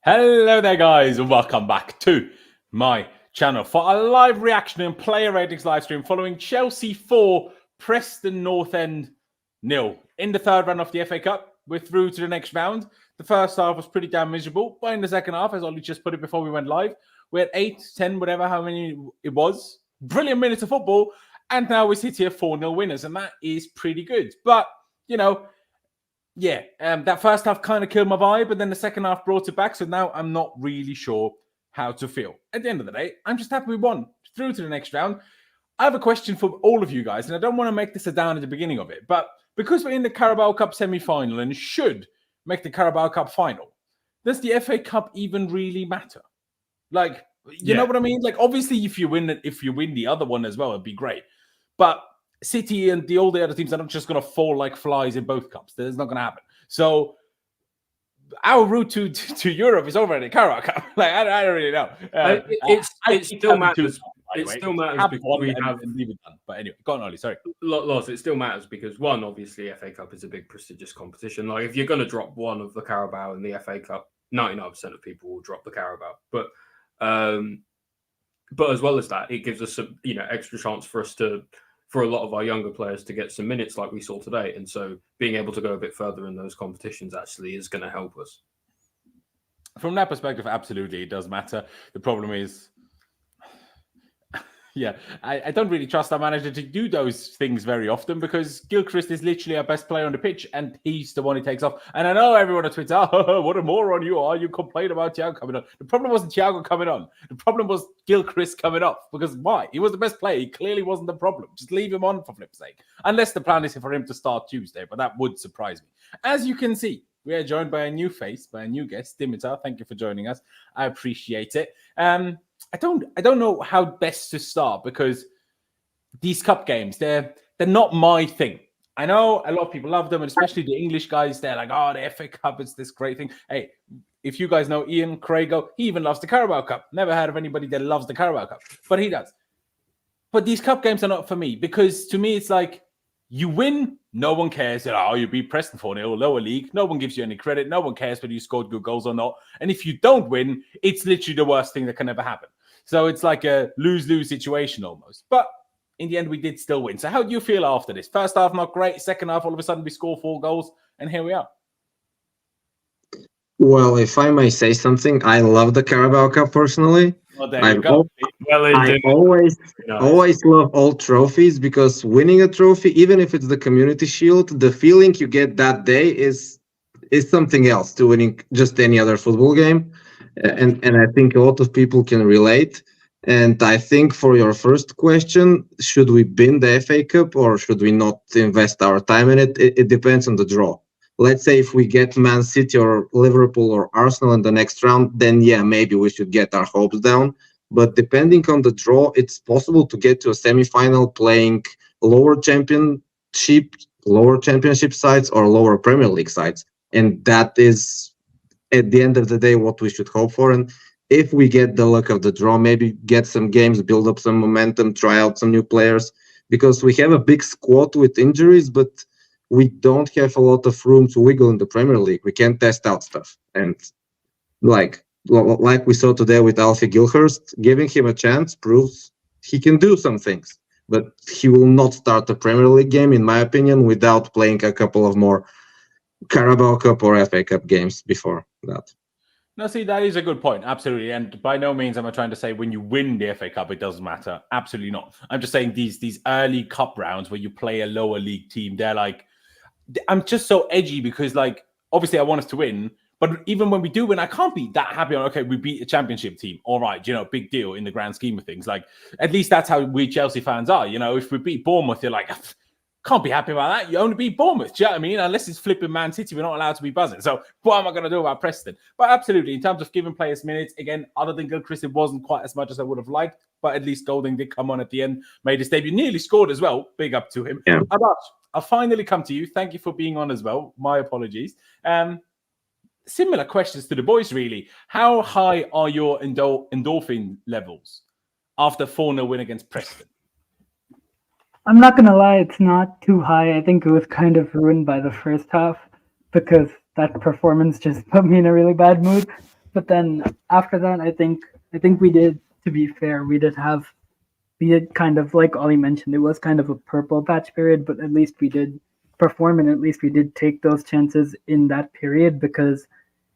Hello there, guys, and welcome back to my channel for a live reaction and player ratings live stream following Chelsea 4, Preston North End 0. In the third round of the FA Cup, we're through to the next round. The first half was pretty damn miserable, but in the second half, as Ollie just put it before we went live, we had 8, 10, whatever, how many it was. Brilliant minutes of football, and now we sit here 4-0 winners, and that is pretty good. But, you know, that first half kind of killed my vibe, but then the second half brought it back. So now I'm not really sure how to feel. At the end of the day, I'm just happy we won through to the next round. I have a question for all of you guys, and I don't want to make this a down at the beginning of it, but because we're in the Carabao Cup semi-final and should make the Carabao Cup final, does the FA Cup even really matter? Like, you know what I mean? Like, obviously, if you win the other one as well, it'd be great. But City and all the other teams are not just going to fall like flies in both cups. That's not going to happen. So our route to Europe is already Carabao Cup. Like, I don't really know. It still matters. It still matters because we have. But anyway, go on, Ollie. Sorry. Lots. It still matters because one, obviously, FA Cup is a big prestigious competition. Like, if you're going to drop one of the Carabao in the FA Cup, 99% of people will drop the Carabao. But as well as that, it gives us some, extra chance for a lot of our younger players to get some minutes like we saw today. And so being able to go a bit further in those competitions actually is going to help us. From that perspective, absolutely, it does matter. The problem is, I don't really trust our manager to do those things very often because Gilchrist is literally our best player on the pitch and he's the one who takes off. And I know everyone on Twitter, what a moron you are. You complain about Thiago coming on. The problem wasn't Thiago coming on. The problem was Gilchrist coming off. Because why? He was the best player. He clearly wasn't the problem. Just leave him on for flip's sake. Unless the plan is for him to start Tuesday, but that would surprise me. As you can see, we are joined by a new face, by a new guest, Dimitar. Thank you for joining us. I appreciate it. I don't know how best to start because these cup games, they're not my thing. I know a lot of people love them, and especially the English guys, they're like, oh, the FA Cup is this great thing. Hey, if you guys know Ian Craigo, he even loves the Carabao Cup. Never heard of anybody that loves the Carabao Cup, but he does. But these cup games are not for me because to me, it's like you win, no one cares. Oh, you beat Preston 4-0, lower league. No one gives you any credit. No one cares whether you scored good goals or not. And if you don't win, it's literally the worst thing that can ever happen. So it's like a lose-lose situation almost. But in the end, we did still win. So how do you feel after this? First half, not great. Second half, all of a sudden, we score 4 goals. And here we are. Well, if I may say something, I love the Carabao Cup personally. Well, there you go. I always love all trophies because winning a trophy, even if it's the Community Shield, the feeling you get that day is something else to winning just any other football game. And I think a lot of people can relate. And I think for your first question, should we win the FA Cup or should we not invest our time in it? It depends on the draw. Let's say if we get Man City or Liverpool or Arsenal in the next round, then maybe we should get our hopes down. But depending on the draw, it's possible to get to a semi-final playing lower championship sides or lower Premier League sides. And that is, at the end of the day, what we should hope for. And if we get the luck of the draw, maybe get some games, build up some momentum, try out some new players, because we have a big squad with injuries, but we don't have a lot of room to wiggle in the Premier League. We can't test out stuff. And like we saw today with Alfie Gilchrist, giving him a chance proves he can do some things. But he will not start a Premier League game, in my opinion, without playing a couple of more Carabao Cup or FA Cup games before that. No, see, that is a good point. Absolutely. And by no means am I trying to say when you win the FA Cup, it doesn't matter. Absolutely not. I'm just saying these early cup rounds where you play a lower league team, they're like, I'm just so edgy because, like, obviously I want us to win. But even when we do win, I can't be that happy on, okay, we beat a championship team. All right, big deal in the grand scheme of things. Like, at least that's how we Chelsea fans are. If we beat Bournemouth, you're like, can't be happy about that. You only beat Bournemouth. Do you know what I mean? Unless it's flipping Man City, we're not allowed to be buzzing. So what am I going to do about Preston? But absolutely, in terms of giving players minutes, again, other than Gilchrist, it wasn't quite as much as I would have liked. But at least Golding did come on at the end, made his debut, nearly scored as well. Big up to him. Yeah. I'll finally come to you. Thank you for being on as well. My apologies. Similar questions to the boys, really. How high are your endorphin levels after 4-0 win against Preston? I'm not going to lie, it's not too high. I think it was kind of ruined by the first half because that performance just put me in a really bad mood. But then after that, I think we did. To be fair, we did kind of, like Ollie mentioned, it was kind of a purple patch period, but at least we did perform, and at least we did take those chances in that period, because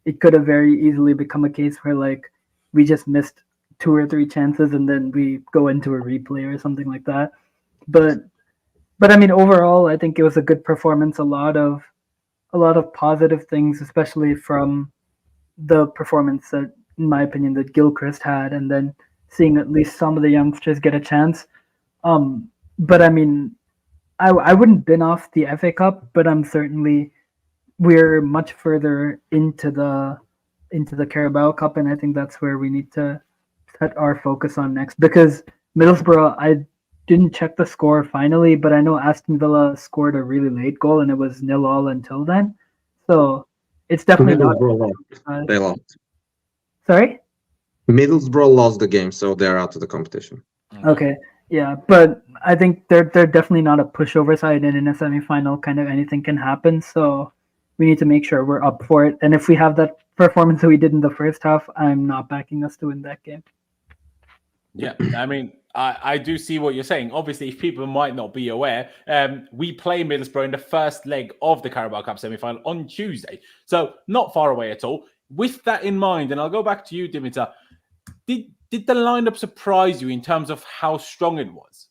it could have very easily become a case where like we just missed 2 or 3 chances and then we go into a replay or something like that. But I mean, overall, I think it was a good performance. A lot of positive things, especially from the performance that, in my opinion, that Gilchrist had, and then seeing at least some of the youngsters get a chance. But I mean, I wouldn't bin off the FA Cup, but we're much further into the Carabao Cup, and I think that's where we need to set our focus on next. Because Middlesbrough, I didn't check the score finally, but I know Aston Villa scored a really late goal, and it was 0-0 until then. So it's definitely not. They lost. Sorry? Middlesbrough lost the game, so they're out of the competition. Okay, yeah, but I think they're definitely not a pushover side, and in a semi-final, kind of anything can happen. So we need to make sure we're up for it. And if we have that performance that we did in the first half, I'm not backing us to win that game. Yeah, I mean, I do see what you're saying. Obviously, if people might not be aware, we play Middlesbrough in the first leg of the Carabao Cup semi-final on Tuesday. So not far away at all. With that in mind, and I'll go back to you, Dimitar, did the lineup surprise you in terms of how strong it was?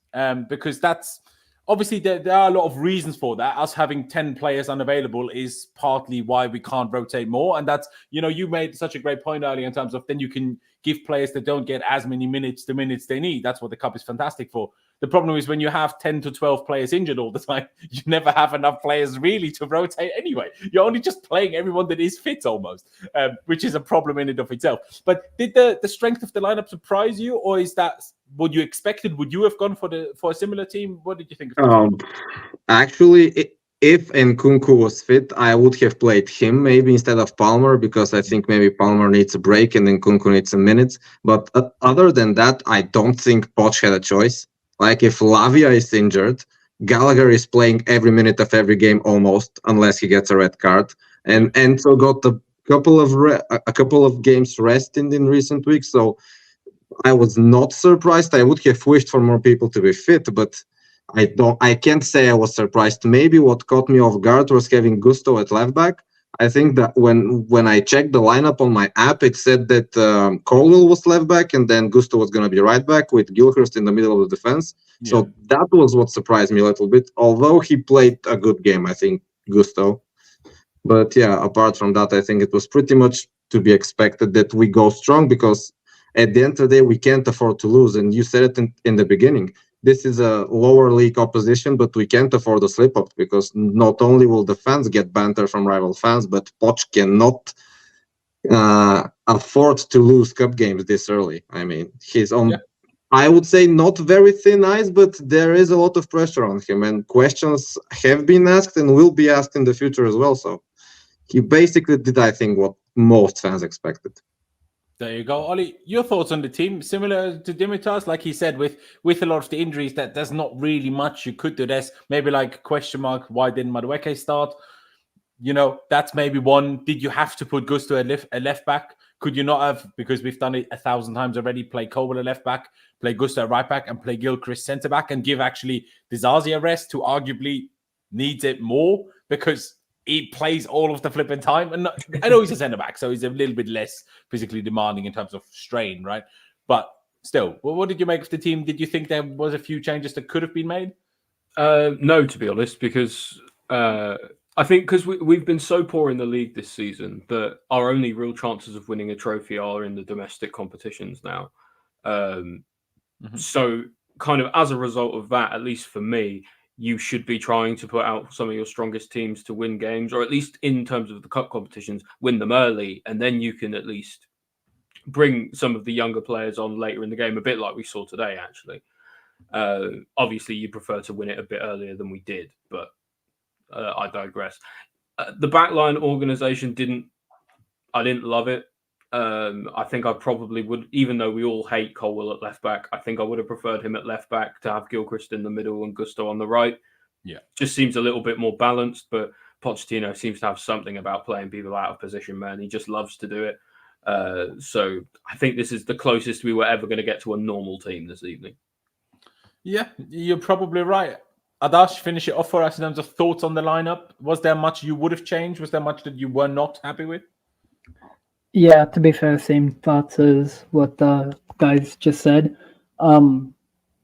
Because that's obviously there are a lot of reasons for that. Us having 10 players unavailable is partly why we can't rotate more. And that's, you made such a great point earlier in terms of then you can give players that don't get as many minutes the minutes they need. That's what the Cup is fantastic for. The problem is when you have 10 to 12 players injured all the time, you never have enough players really to rotate anyway. You're only just playing everyone that is fit almost, which is a problem in and of itself. But did the strength of the lineup surprise you, or is that what you expected? Would you have gone for a similar team? What did you think of the team? Actually, if Nkunku was fit, I would have played him maybe instead of Palmer, because I think maybe Palmer needs a break and Nkunku needs some minutes. But other than that, I don't think Poch had a choice. Like, if Lavia is injured, Gallagher is playing every minute of every game almost, unless he gets a red card. And Enzo got a couple of games resting in recent weeks, so I was not surprised. I would have wished for more people to be fit, but I can't say I was surprised. Maybe what caught me off guard was having Gusto at left back. I think that when I checked the lineup on my app, it said that Colwell was left back and then Gusto was going to be right back with Gilchrist in the middle of the defense. Yeah. So that was what surprised me a little bit, although he played a good game, I think, Gusto. But yeah, apart from that, I think it was pretty much to be expected that we go strong, because at the end of the day, we can't afford to lose. And you said it in the beginning. This is a lower league opposition, but we can't afford a slip-up, because not only will the fans get banter from rival fans, but Poch cannot afford to lose cup games this early. I mean, he's on, I would say, not very thin ice, but there is a lot of pressure on him, and questions have been asked and will be asked in the future as well. So he basically did, I think, what most fans expected. There you go. Ollie, your thoughts on the team? Similar to Dimitar's, like he said, with a lot of the injuries, that there's not really much you could do. There's maybe like question mark, why didn't Madueke start? That's maybe one. Did you have to put Gusto a left back? Could you not have, because we've done it 1,000 times already, play Colwell a left back, play Gusto a right back, and play Gilchrist centre back, and give actually Dizazi a rest, who arguably needs it more because he plays all of the flipping time. And I know he's a centre-back, so he's a little bit less physically demanding in terms of strain, right? But still, what did you make of the team? Did you think there was a few changes that could have been made? No, to be honest, because I think because we've been so poor in the league this season that our only real chances of winning a trophy are in the domestic competitions now. So kind of as a result of that, at least for me, you should be trying to put out some of your strongest teams to win games, or at least in terms of the cup competitions, win them early, and then you can at least bring some of the younger players on later in the game, a bit like we saw today, actually. Obviously, you prefer to win it a bit earlier than we did, but I digress. The backline organisation I didn't love it. I think I probably would, even though we all hate Colwell at left back, I think I would have preferred him at left back to have Gilchrist in the middle and Gusto on the right. Yeah. Just seems a little bit more balanced, but Pochettino seems to have something about playing people out of position, man. He just loves to do it. So I think this is the closest we were ever going to get to a normal team this evening. Yeah, you're probably right. Adash, finish it off for us in terms of thoughts on the lineup. Was there much you would have changed? Was there much that you were not happy with? Yeah, to be fair, same thoughts as what the guys just said.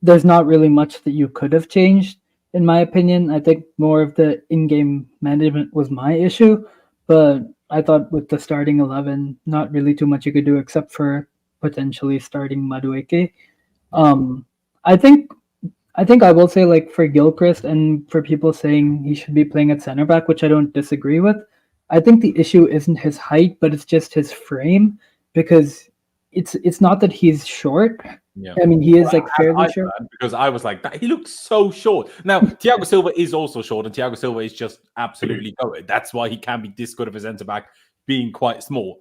There's not really much that you could have changed, in my opinion. I think more of the in-game management was my issue, but I thought with the starting 11, not really too much you could do except for potentially starting Madueke. I think I will say, like, for Gilchrist and for people saying he should be playing at center back, which I don't disagree with, I think the issue isn't his height, but it's just his frame, because it's not that he's short. Yeah. I mean, he is like fairly short. Because I was like, he looks so short. Now, Thiago Silva is also short, and Thiago Silva is just absolutely good. That's why he can be this good of a centre back, being quite small.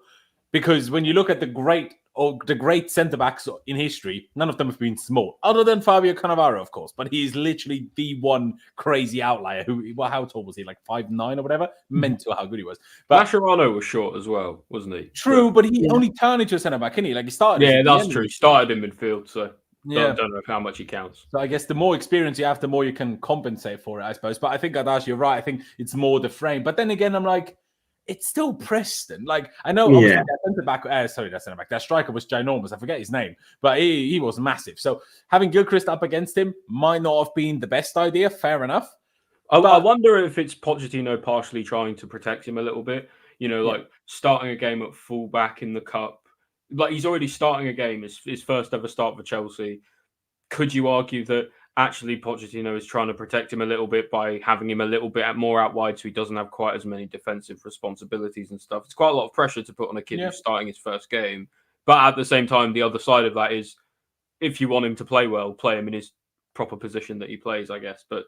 Because when you look at the great centre backs in history, none of them have been small, other than Fabio Cannavaro, of course. But he's literally the one crazy outlier. How tall was he? Like 5'9" or whatever. Mental how good he was. But Mascherano was short as well, wasn't he? True, but he only turned into a centre back, didn't he? Like he started. Yeah, that's true. He started in midfield, so yeah. don't know how much he counts. So I guess the more experience you have, the more you can compensate for it, I suppose. But I think Adash, you're right. I think it's more the frame. But then again, I'm like, it's still Preston. Like, I know obviously that centre back, that striker was ginormous. I forget his name, but he was massive. So having Gilchrist up against him might not have been the best idea. Fair enough. I wonder if it's Pochettino partially trying to protect him a little bit. You know, like starting a game at fullback in the cup. Like, he's already starting a game, his first ever start for Chelsea. Could you argue that actually Pochettino is trying to protect him a little bit by having him a little bit more out wide, so he doesn't have quite as many defensive responsibilities and stuff? It's quite a lot of pressure to put on a kid who's starting his first game. But at the same time, the other side of that is, if you want him to play well, play him in his proper position that he plays, I guess. But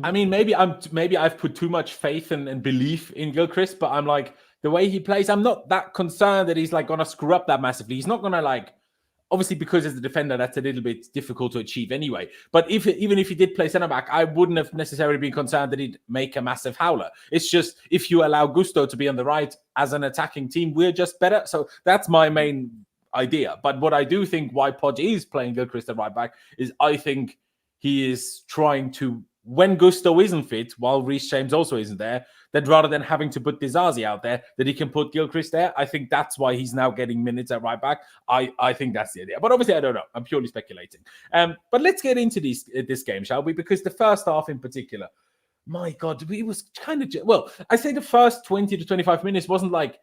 I mean, maybe I've put too much faith and belief in Gilchrist, but I'm like, the way he plays, I'm not that concerned that he's like gonna screw up that massively. He's not gonna, like, obviously, because as a defender, that's a little bit difficult to achieve anyway. But even if he did play centre back, I wouldn't have necessarily been concerned that he'd make a massive howler. It's just, if you allow Gusto to be on the right as an attacking team, we're just better. So that's my main idea. But what I do think why Podge is playing Gilchrist at right back is, I think he is trying to, when Gusto isn't fit, while Reece James also isn't there, that rather than having to put Disasi out there, that he can put Gilchrist there. I think that's why he's now getting minutes at right back. I think that's the idea. But obviously, I don't know. I'm purely speculating. But let's get into this game, shall we? Because the first half in particular, my God, it was kind of... Well, I say the first 20 to 25 minutes wasn't like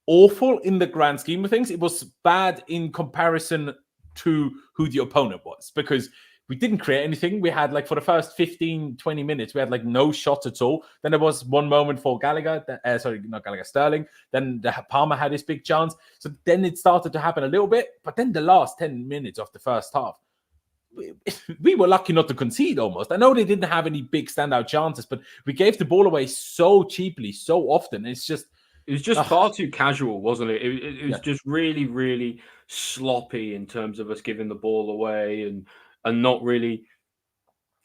awful in the grand scheme of things. It was bad in comparison to who the opponent was, because we didn't create anything. We had, like, for the first 15, 20 minutes, we had, like, no shots at all. Then there was one moment for Sterling. Then Palmer had his big chance. So then it started to happen a little bit. But then the last 10 minutes of the first half, we were lucky not to concede almost. I know they didn't have any big standout chances, but we gave the ball away so cheaply, so often. It was just far too casual, wasn't it? It was just really, really sloppy in terms of us giving the ball away and not really.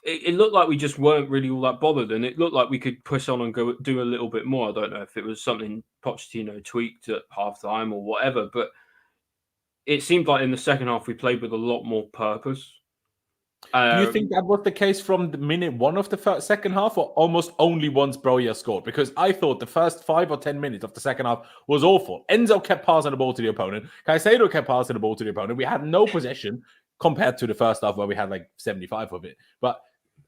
It looked like we just weren't really all that bothered, and it looked like we could push on and go do a little bit more. I don't know if it was something Pochettino tweaked at halftime or whatever, but it seemed like in the second half we played with a lot more purpose. Do you think that was the case from the minute one of the second half, or almost only once Broja scored? Because I thought the first 5 or 10 minutes of the second half was awful. Enzo kept passing the ball to the opponent. Caicedo kept passing the ball to the opponent. We had no possession compared to the first half where we had like 75 of it. But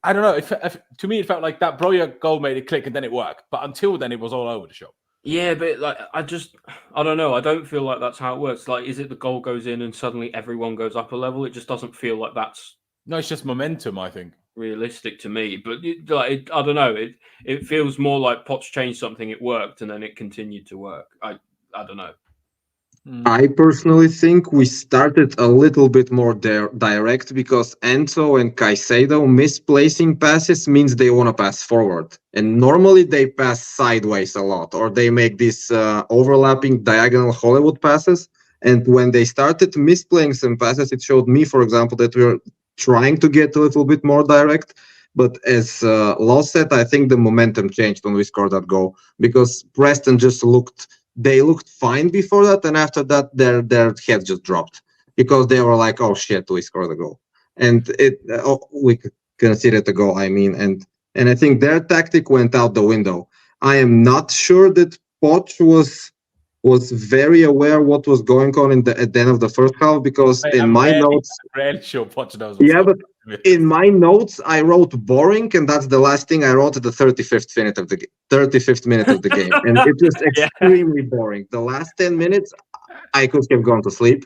I don't know. To me, it felt like that Broja goal made it click and then it worked. But until then, it was all over the show. Yeah, but like I don't know. I don't feel like that's how it works. Like, is it the goal goes in and suddenly everyone goes up a level? It just doesn't feel like that's... No, it's just momentum, I think. Realistic to me. But I don't know. It feels more like Potts changed something, it worked, and then it continued to work. I don't know. I personally think we started a little bit more direct, because Enzo and Caicedo misplacing passes means they want to pass forward. And normally they pass sideways a lot, or they make these overlapping diagonal Hollywood passes. And when they started misplaying some passes, it showed me, for example, that we were trying to get a little bit more direct. But as Law said, I think the momentum changed when we scored that goal, because Preston just looked they looked fine before that, and after that, their head just dropped because they were like, "Oh shit, we scored a goal," and we could consider it a goal. I mean, and I think their tactic went out the window. I am not sure that Poch was very aware what was going on at the end of the first half, because in my notes, really sure Poch knows. But in my notes I wrote boring, and that's the last thing I wrote at the 35th minute of the 35th minute of the game, and it was extremely boring. The last 10 minutes I could have gone to sleep.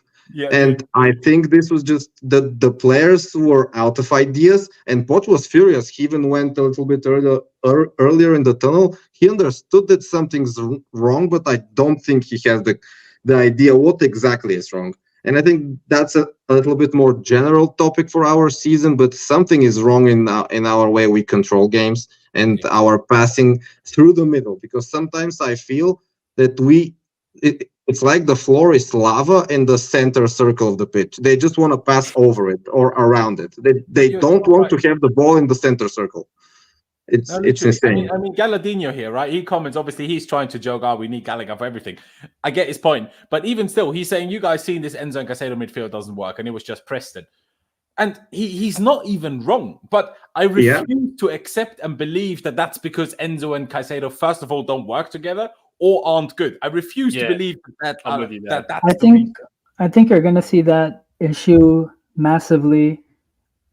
And I think this was just the players were out of ideas, and Poch was furious. He even went a little bit earlier in the tunnel. He understood that something's wrong, but I don't think he has the idea what exactly is wrong. And I think that's a little bit more general topic for our season, but something is wrong in our way we control games and our passing through the middle, because sometimes I feel that it's like the floor is lava in the center circle of the pitch. They just want to pass over it or around it. They don't want to have the ball in the center circle. It's insane. I mean, Galadinho here, right? He comments, obviously, he's trying to joke, we need Gallagher for everything. I get his point. But even still, he's saying, you guys seen this Enzo and Caicedo midfield doesn't work, and it was just Preston. And he's not even wrong. But I refuse to accept and believe that that's because Enzo and Caicedo, first of all, don't work together or aren't good. I refuse to believe that. I think you're going to see that issue massively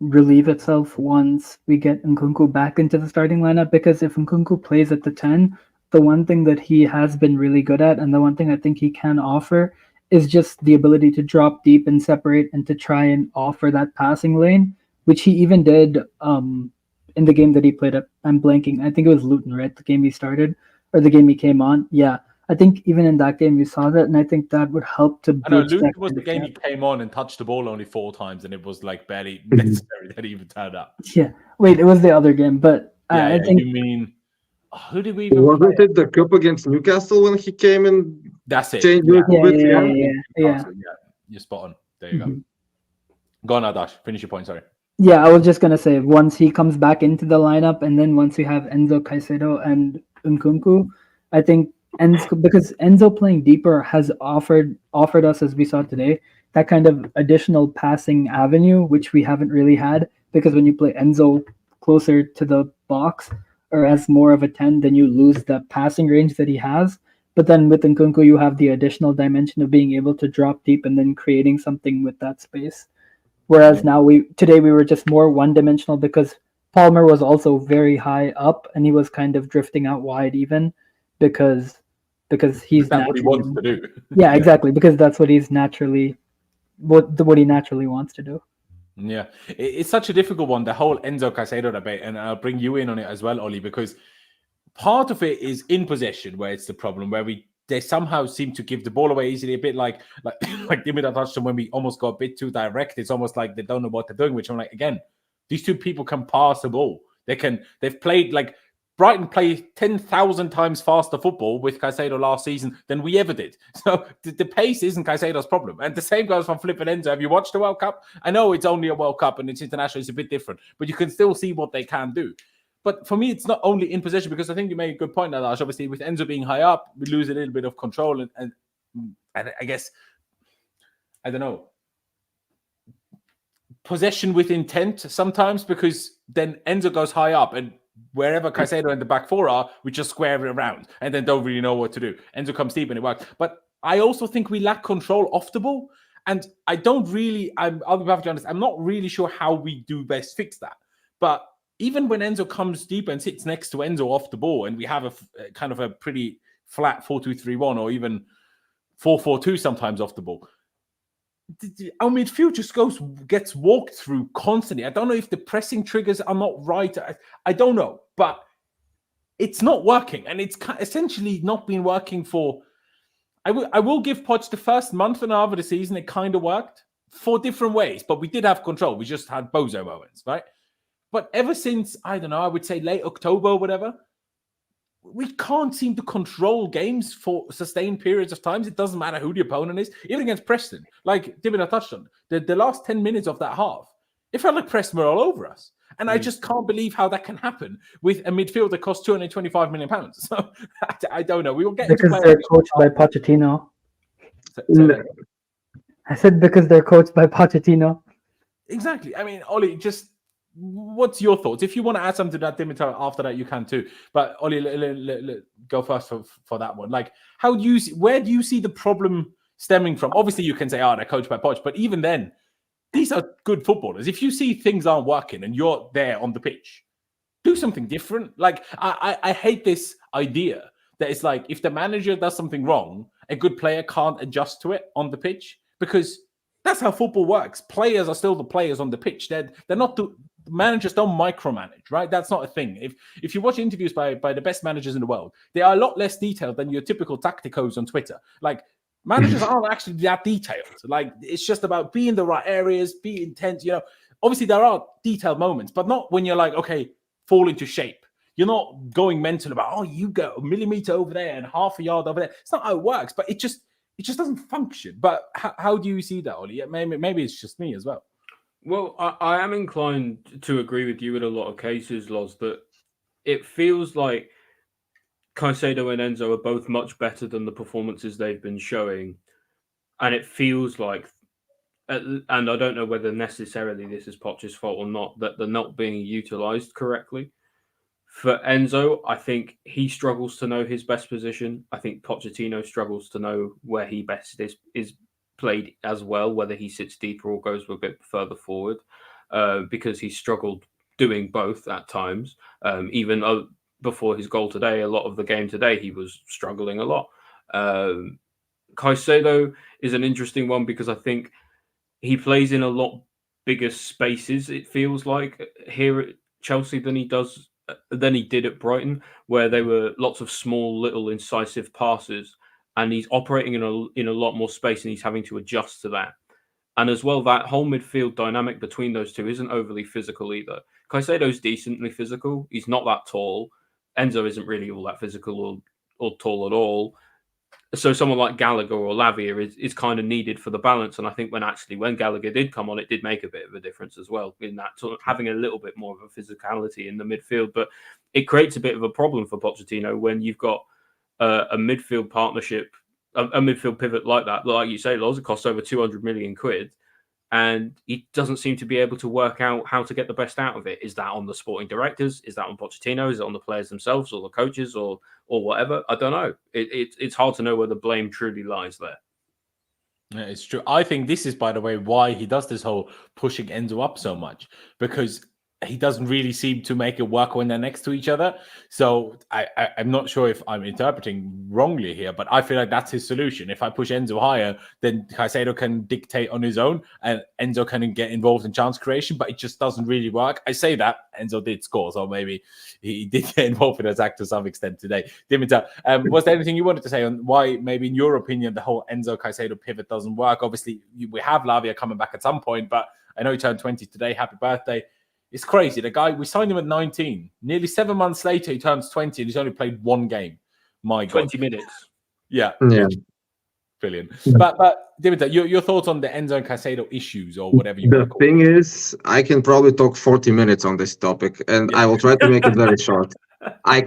relieve itself once we get Nkunku back into the starting lineup, because if Nkunku plays at the 10, the one thing that he has been really good at, and the one thing I think he can offer, is just the ability to drop deep and separate and to try and offer that passing lane, which he even did in the game that he played at. I'm blanking. I think it was Luton, right? The game he started, or the game he came on. Yeah. I think even in that game you saw that, and I think that would help to. I know Luton was the game he came on and touched the ball only 4 times, and it was like barely necessary that he even turned up. Yeah, wait, it was the other game, but I think you mean who did we even? Wasn't it the cup against Newcastle when he came and that's it? Changed yeah. You're spot on. There you go. Go on, Adash. Finish your point. Sorry. Yeah, I was just gonna say once he comes back into the lineup, and then once we have Enzo, Caicedo, and Nkunku, I think. Because Enzo playing deeper has offered us, as we saw today, that kind of additional passing avenue, which we haven't really had. Because when you play Enzo closer to the box or as more of a 10, then you lose the passing range that he has. But then with Nkunku, you have the additional dimension of being able to drop deep and then creating something with that space. Whereas now today we were just more one-dimensional, because Palmer was also very high up and he was kind of drifting out wide even because he's that's what he wants to do. Yeah, exactly. Because that's what he's naturally, what he naturally wants to do. Yeah, it's such a difficult one, the whole Enzo Caicedo debate, and I'll bring you in on it as well, Ollie, because part of it is in possession where it's the problem, where they somehow seem to give the ball away easily, a bit like Dimitra touched on when we almost got a bit too direct. It's almost like they don't know what they're doing, which I'm like, again, these two people can pass the ball. They've played like. Brighton play 10,000 times faster football with Caicedo last season than we ever did. So the pace isn't Caicedo's problem. And the same goes for Flip and Enzo. Have you watched the World Cup? I know it's only a World Cup and it's international. It's a bit different. But you can still see what they can do. But for me, it's not only in possession, because I think you made a good point, Nadash. Obviously, with Enzo being high up, we lose a little bit of control. And I guess, I don't know, possession with intent sometimes, because then Enzo goes high up and wherever Caicedo and the back 4 are, we just square it around and then don't really know what to do. Enzo comes deep and it works. But I also think we lack control off the ball. And I don't really, I'll be perfectly honest, I'm not really sure how we do best fix that. But even when Enzo comes deep and sits next to Enzo off the ball, and we have a kind of a pretty flat 4-2-3-1 or even 4-4-2 sometimes off the ball, our midfield just gets walked through constantly. I don't know if the pressing triggers are not right. I don't know, but it's not working, and it's essentially not been working for. I will give Poch the first month and a half of the season. It kind of worked for different ways, but we did have control. We just had bozo moments, right? But ever since, I don't know, I would say late October or whatever, we can't seem to control games for sustained periods of times. It doesn't matter who the opponent is. Even against Preston, like Dimitra touched on, the last 10 minutes of that half, it felt like Preston were all over us. And I just can't believe how that can happen with a midfield that costs £225 million. So I don't know. We will get because into they're coached by Pochettino. Say that. I said because they're coached by Pochettino. Exactly. I mean, Ollie, just what's your thoughts? If you want to add something to that, Dimitar, after that you can too. But Ollie, go first for that one. Like, where do you see the problem stemming from? Obviously, you can say, they're coached by Poch, but even then, these are good footballers. If you see things aren't working and you're there on the pitch, do something different. Like, I hate this idea that it's like if the manager does something wrong, a good player can't adjust to it on the pitch, because that's how football works. Players are still the players on the pitch. They're not the managers don't micromanage, right? That's not a thing. If you watch interviews by the best managers in the world, they are a lot less detailed than your typical tacticos on Twitter. Like, managers aren't actually that detailed. Like, it's just about being in the right areas, be intense. You know, obviously there are detailed moments, but not when you're like, okay, fall into shape. You're not going mental about, you go a millimeter over there and half a yard over there. It's not how it works, but it just doesn't function. But how do you see that, Ollie? Maybe it's just me as well. Well, I am inclined to agree with you in a lot of cases, Loz, that it feels like Caicedo and Enzo are both much better than the performances they've been showing. And it feels like, and I don't know whether necessarily this is Poch's fault or not, that they're not being utilised correctly. For Enzo, I think he struggles to know his best position. I think Pochettino struggles to know where he best is played as well, whether he sits deeper or goes a bit further forward, because he struggled doing both at times. Even before his goal today, a lot of the game today, he was struggling a lot. Caicedo is an interesting one because I think he plays in a lot bigger spaces, it feels like, here at Chelsea than he did at Brighton, where they were lots of small, little, incisive passes, and he's operating in a lot more space, and he's having to adjust to that. And as well, that whole midfield dynamic between those two isn't overly physical either. Caicedo's decently physical. He's not that tall. Enzo isn't really all that physical or tall at all. So someone like Gallagher or Lavia is kind of needed for the balance. And I think when Gallagher did come on, it did make a bit of a difference as well, in that sort of having a little bit more of a physicality in the midfield. But it creates a bit of a problem for Pochettino when you've got a midfield partnership, a midfield pivot like that. Like you say, Loz, it costs over 200 million quid. And he doesn't seem to be able to work out how to get the best out of it. Is that on the sporting directors? Is that on Pochettino? Is it on the players themselves or the coaches or whatever? I don't know. It's hard to know where the blame truly lies there. Yeah, it's true. I think this is, by the way, why he does this whole pushing Enzo up so much, because he doesn't really seem to make it work when they're next to each other. So I'm not sure if I'm interpreting wrongly here, but I feel like that's his solution. If I push Enzo higher, then Caicedo can dictate on his own and Enzo can get involved in chance creation, but it just doesn't really work. I say that Enzo did score, so maybe he did get involved in attack to some extent today. Dimitar, was there anything you wanted to say on why, maybe in your opinion, the whole Enzo Caicedo pivot doesn't work? Obviously, we have Lavia coming back at some point, but I know he turned 20 today. Happy birthday. It's crazy. The guy, we signed him at 19. Nearly 7 months later, he turns 20 and he's only played one game. My God. 20 minutes. Yeah. Brilliant. But Dimitar, your thoughts on the Enzo and Caicedo issues or whatever you want to call it? The thing is, I can probably talk 40 minutes on this topic, and I will try to make it very short. I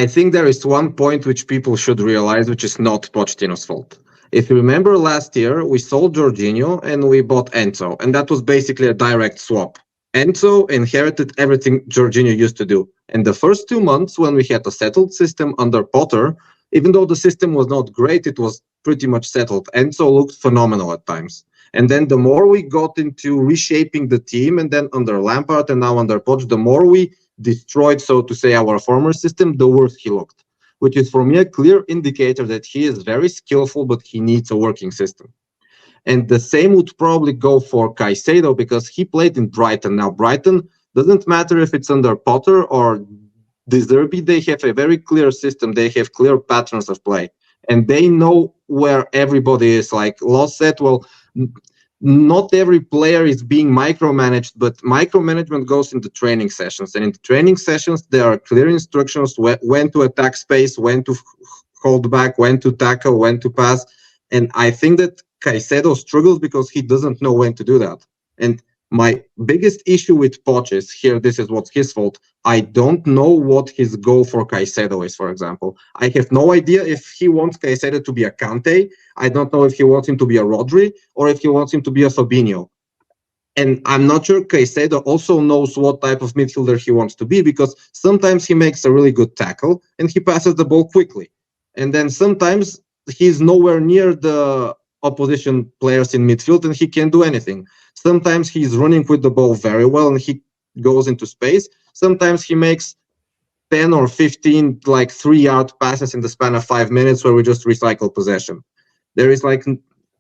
think there is one point which people should realize, which is not Pochettino's fault. If you remember last year, we sold Jorginho and we bought Enzo, and that was basically a direct swap. Enzo inherited everything Jorginho used to do. And the first 2 months when we had a settled system under Potter, even though the system was not great, it was pretty much settled. Enzo looked phenomenal at times. And then the more we got into reshaping the team, and then under Lampard and now under Poch, the more we destroyed, so to say, our former system, the worse he looked. Which is for me a clear indicator that he is very skillful, but he needs a working system. And the same would probably go for Caicedo, because he played in Brighton. Now, Brighton, doesn't matter if it's under Potter or De Zerbi, they have a very clear system. They have clear patterns of play. And they know where everybody is. Like Loz said, well, not every player is being micromanaged, but micromanagement goes into training sessions. And in the training sessions, there are clear instructions when to attack space, when to hold back, when to tackle, when to pass. And I think that Caicedo struggles because he doesn't know when to do that. And My biggest issue with Poch is here, this is what's his fault. I don't know what his goal for Caicedo is, for example. I have no idea if he wants Caicedo to be a Kante. I don't know if he wants him to be a Rodri or if he wants him to be a Fabinho. And I'm not sure Caicedo also knows what type of midfielder he wants to be, because sometimes he makes a really good tackle and he passes the ball quickly. And then sometimes he's nowhere near the opposition players in midfield and he can't do anything. Sometimes he's running with the ball very well and he goes into space. Sometimes he makes 10 or 15 like 3-yard passes in the span of 5 minutes where we just recycle possession. There is like,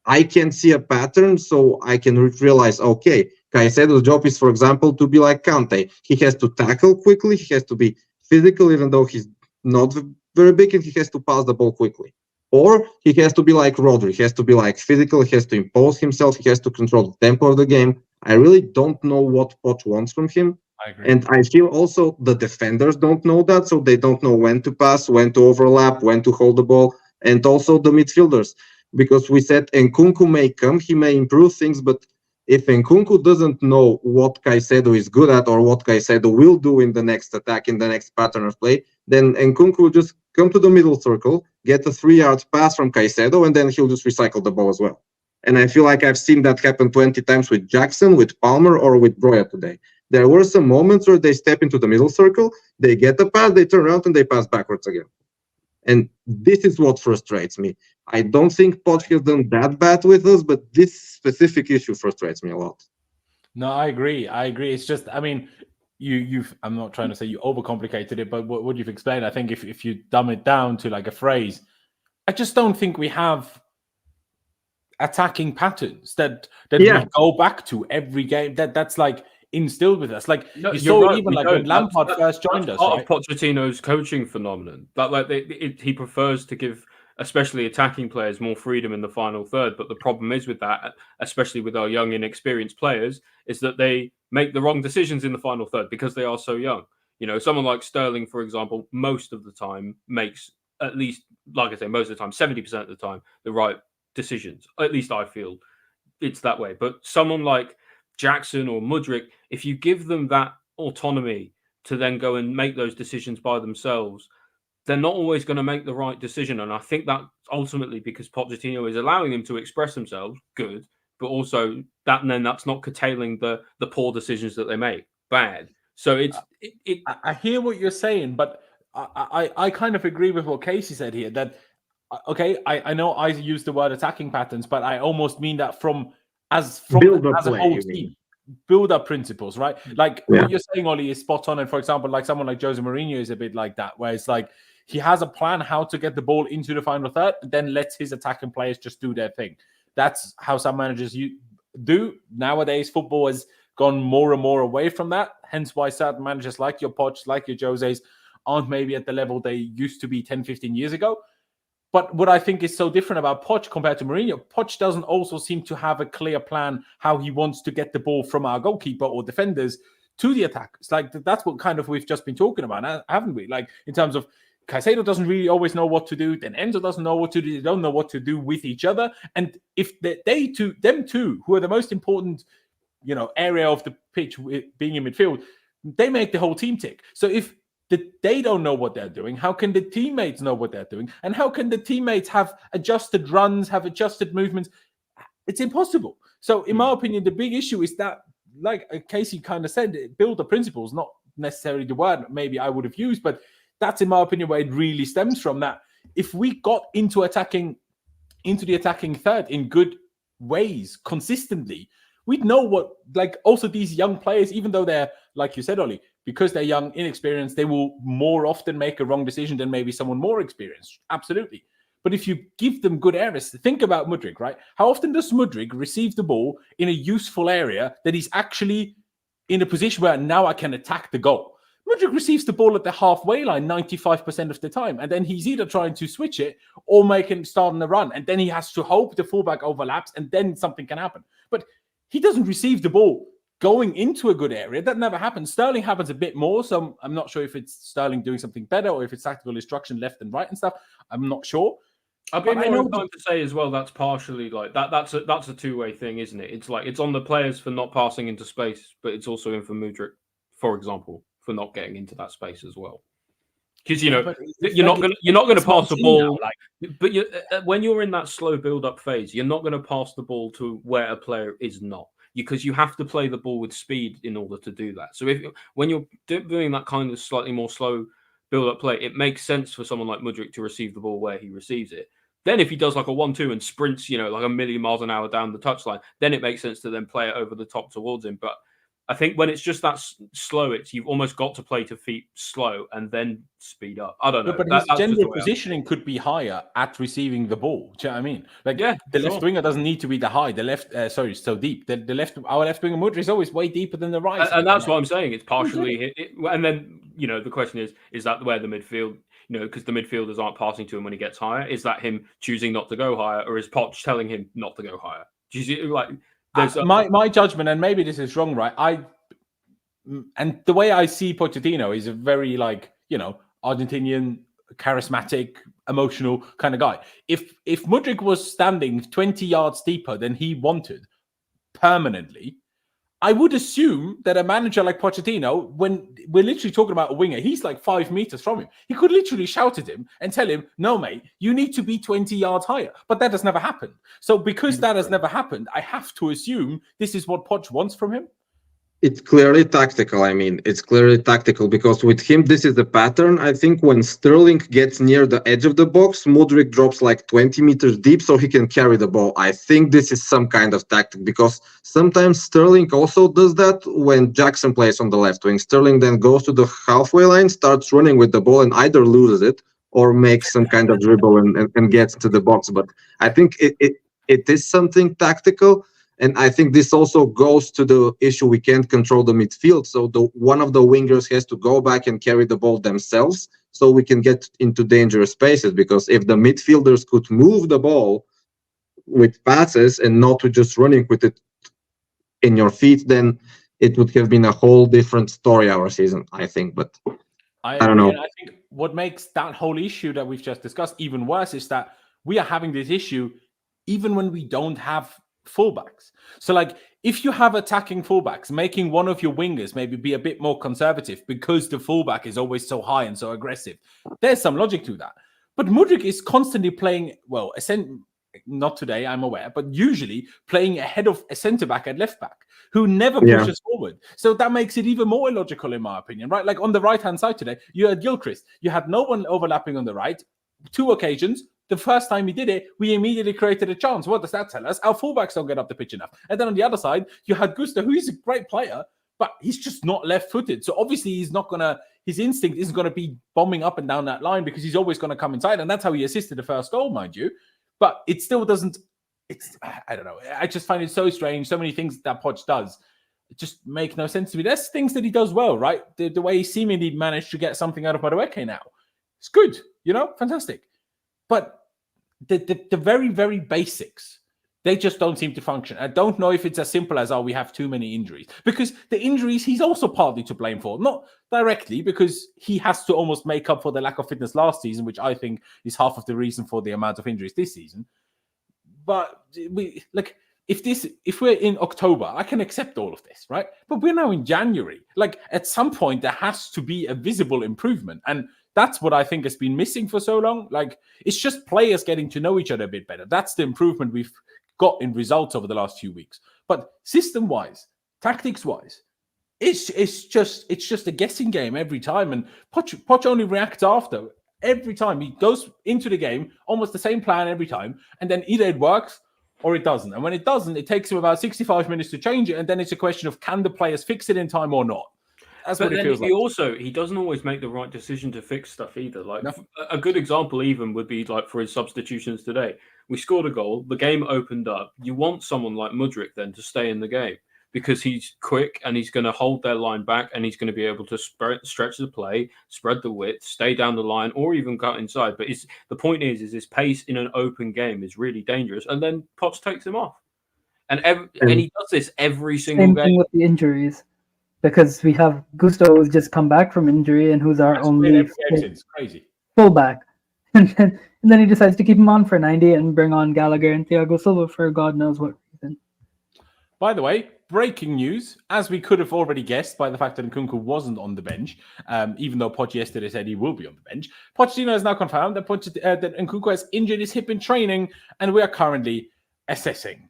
I can see a pattern, so I can realize, okay, Caicedo's job is, for example, to be like Kante. He has to tackle quickly, he has to be physical, even though he's not very big, and he has to pass the ball quickly. Or he has to be like Rodri. He has to be like physical. He has to impose himself. He has to control the tempo of the game. I really don't know what Poch wants from him. I agree. And I feel also the defenders don't know that, so they don't know when to pass, when to overlap, when to hold the ball, and also the midfielders. Because we said Nkunku may come, he may improve things, but if Nkunku doesn't know what Caicedo is good at or what Caicedo will do in the next attack, in the next pattern of play, then Nkunku will just come to the middle circle, get a 3-yard pass from Caicedo, and then he'll just recycle the ball as well. And I feel like I've seen that happen 20 times with Jackson, with Palmer, or with Broja today. There were some moments where they step into the middle circle, they get the pass, they turn around, and they pass backwards again. And this is what frustrates me. I don't think Poch has done that bad with us, but this specific issue frustrates me a lot. No, I agree. It's just, I mean, you've. I'm not trying to say you overcomplicated it, but what you've explained, I think if you dumb it down to like a phrase, I just don't think we have attacking patterns that we go back to every game. That's like instilled with us. Like no, you saw right, even like when Lampard first joined us. Part of Pochettino's coaching phenomenon. That like he prefers to give, especially attacking players, more freedom in the final third. But the problem is with that, especially with our young, inexperienced players, is that they make the wrong decisions in the final third because they are so young. You know, someone like Sterling, for example, most of the time makes, at least, like I say, most of the time, 70% of the time, the right decisions. At least I feel it's that way. But someone like Jackson or Mudryk, if you give them that autonomy to then go and make those decisions by themselves, they're not always going to make the right decision. And I think that ultimately because Pochettino is allowing them to express themselves, good, but also that's not curtailing the poor decisions that they make, bad. So I hear what you're saying, but I kind of agree with what Casey said here, that okay, I know I use the word attacking patterns, but I almost mean that as a whole team. Build up principles, right? Like what you're saying, Ollie, is spot on. And for example, like someone like Jose Mourinho is a bit like that, where it's like he has a plan how to get the ball into the final third, then lets his attacking players just do their thing. That's how some managers do. Nowadays, football has gone more and more away from that. Hence why certain managers like your Poch, like your Jose's, aren't maybe at the level they used to be 10, 15 years ago. But what I think is so different about Poch compared to Mourinho, Poch doesn't also seem to have a clear plan how he wants to get the ball from our goalkeeper or defenders to the attack. It's like that's what kind of we've just been talking about, haven't we? Like in terms of Caicedo doesn't really always know what to do, then Enzo doesn't know what to do, they don't know what to do with each other. And if them two, who are the most important, area of the pitch being in midfield, they make the whole team tick. So if they don't know what they're doing, how can the teammates know what they're doing? And how can the teammates have adjusted runs, have adjusted movements? It's impossible. So in my opinion, the big issue is that, like Casey kind of said, build the principles, not necessarily the word maybe I would have used, but that's in my opinion where it really stems from. That if we got into the attacking third in good ways consistently, we'd know what, like also these young players, even though they're, like you said, Ollie, because they're young, inexperienced, they will more often make a wrong decision than maybe someone more experienced. Absolutely. But if you give them good areas, think about Mudryk, right? How often does Mudryk receive the ball in a useful area that he's actually in a position where now I can attack the goal? Mudryk receives the ball at the halfway line 95% of the time, and then he's either trying to switch it or make it start on the run, and then he has to hope the fullback overlaps, and then something can happen. But he doesn't receive the ball going into a good area. That never happens. Sterling happens a bit more, so I'm not sure if it's Sterling doing something better or if it's tactical instruction left and right and stuff. I'm not sure. I'd be more inclined to say as well that's partially like that. That's a two-way thing, isn't it? It's like it's on the players for not passing into space, but it's also in for Mudryk, for example, for not getting into that space as well. Because you're not gonna pass the ball. But when you're in that slow build-up phase, you're not going to pass the ball to where a player is not, because you have to play the ball with speed in order to do that. So when you're doing that kind of slightly more slow build-up play, it makes sense for someone like Mudryk to receive the ball where he receives it. Then if he does like a 1-2 and sprints, like a million miles an hour down the touchline, then it makes sense to then play it over the top towards him. But I think when it's just that slow, you've almost got to play to feet slow and then speed up. I don't know. But his general positioning could be higher at receiving the ball. Do you know what I mean? Like, the left winger doesn't need to be the high. The left, so deep. Our left winger Mudryk is always way deeper than the right. And that's what I'm saying. It's partially and then the question is that where the midfield, because the midfielders aren't passing to him when he gets higher. Is that him choosing not to go higher, or is Poch telling him not to go higher? Do you see, like, my judgment, and maybe this is wrong, right? And the way I see Pochettino is a very Argentinian, charismatic, emotional kind of guy. If Mudryk was standing 20 yards deeper than he wanted permanently, I would assume that a manager like Pochettino, when we're literally talking about a winger, he's like 5 meters from him. He could literally shout at him and tell him, no, mate, you need to be 20 yards higher. But that has never happened. So because that has never happened, I have to assume this is what Poch wants from him. It's clearly tactical. I mean, it's clearly tactical because with him, this is the pattern. I think when Sterling gets near the edge of the box, Mudryk drops like 20 meters deep so he can carry the ball. I think this is some kind of tactic because sometimes Sterling also does that when Jackson plays on the left wing. Sterling then goes to the halfway line, starts running with the ball and either loses it or makes some kind of dribble and gets into the box. But I think it is something tactical. And I think this also goes to the issue we can't control the midfield. So one of the wingers has to go back and carry the ball themselves so we can get into dangerous spaces. Because if the midfielders could move the ball with passes and not with just running with it in your feet, then it would have been a whole different story our season, I think. But I don't know. I think what makes that whole issue that we've just discussed even worse is that we are having this issue even when we don't have fullbacks. So like if you have attacking fullbacks, making one of your wingers maybe be a bit more conservative because the fullback is always so high and so aggressive, there's some logic to that. But Mudryk is constantly playing, well, not today, I'm aware, but usually playing ahead of a centre-back and left-back who never pushes forward. So that makes it even more illogical in my opinion, right? Like on the right-hand side today, you had Gilchrist. You had no one overlapping on the right. 2 occasions. The first time he did it, we immediately created a chance. What does that tell us? Our fullbacks don't get up the pitch enough. And then on the other side, you had Gusto, who is a great player, but he's just not left-footed. So obviously his instinct isn't going to be bombing up and down that line because he's always going to come inside. And that's how he assisted the first goal, mind you. But it still doesn't, I don't know. I just find it so strange. So many things that Poch does just make no sense to me. There's things that he does well, right? The way he seemingly managed to get something out of Madueke now. It's good, fantastic. But the very, very basics, they just don't seem to function. I don't know if it's as simple as, we have too many injuries. Because the injuries, he's also partly to blame for. Not directly, because he has to almost make up for the lack of fitness last season, which I think is half of the reason for the amount of injuries this season. But if we're in October, I can accept all of this, right? But we're now in January. Like, at some point, there has to be a visible improvement. And that's what I think has been missing for so long. Like, it's just players getting to know each other a bit better. That's the improvement we've got in results over the last few weeks. But system-wise, tactics-wise, it's just a guessing game every time. And Poch only reacts after. Every time he goes into the game, almost the same plan every time. And then either it works or it doesn't. And when it doesn't, it takes him about 65 minutes to change it. And then it's a question of, can the players fix it in time or not? That's what it feels like. He doesn't always make the right decision to fix stuff either. Like, a good example even would be like for his substitutions today. We scored a goal, the game opened up. You want someone like Mudryk then to stay in the game because he's quick and he's going to hold their line back and he's going to be able to stretch the play, spread the width, stay down the line, or even cut inside. But the point is his pace in an open game is really dangerous. And then Potts takes him off. And he does this every single game. Same thing with the injuries. Because we have Gusto who's just come back from injury and who's our only crazy fullback. and then he decides to keep him on for 90 and bring on Gallagher and Thiago Silva for God knows what reason. By the way, breaking news, as we could have already guessed by the fact that Nkunku wasn't on the bench, even though Poch yesterday said he will be on the bench, Pochettino has now confirmed that Nkunku has injured his hip in training, and we are currently assessing.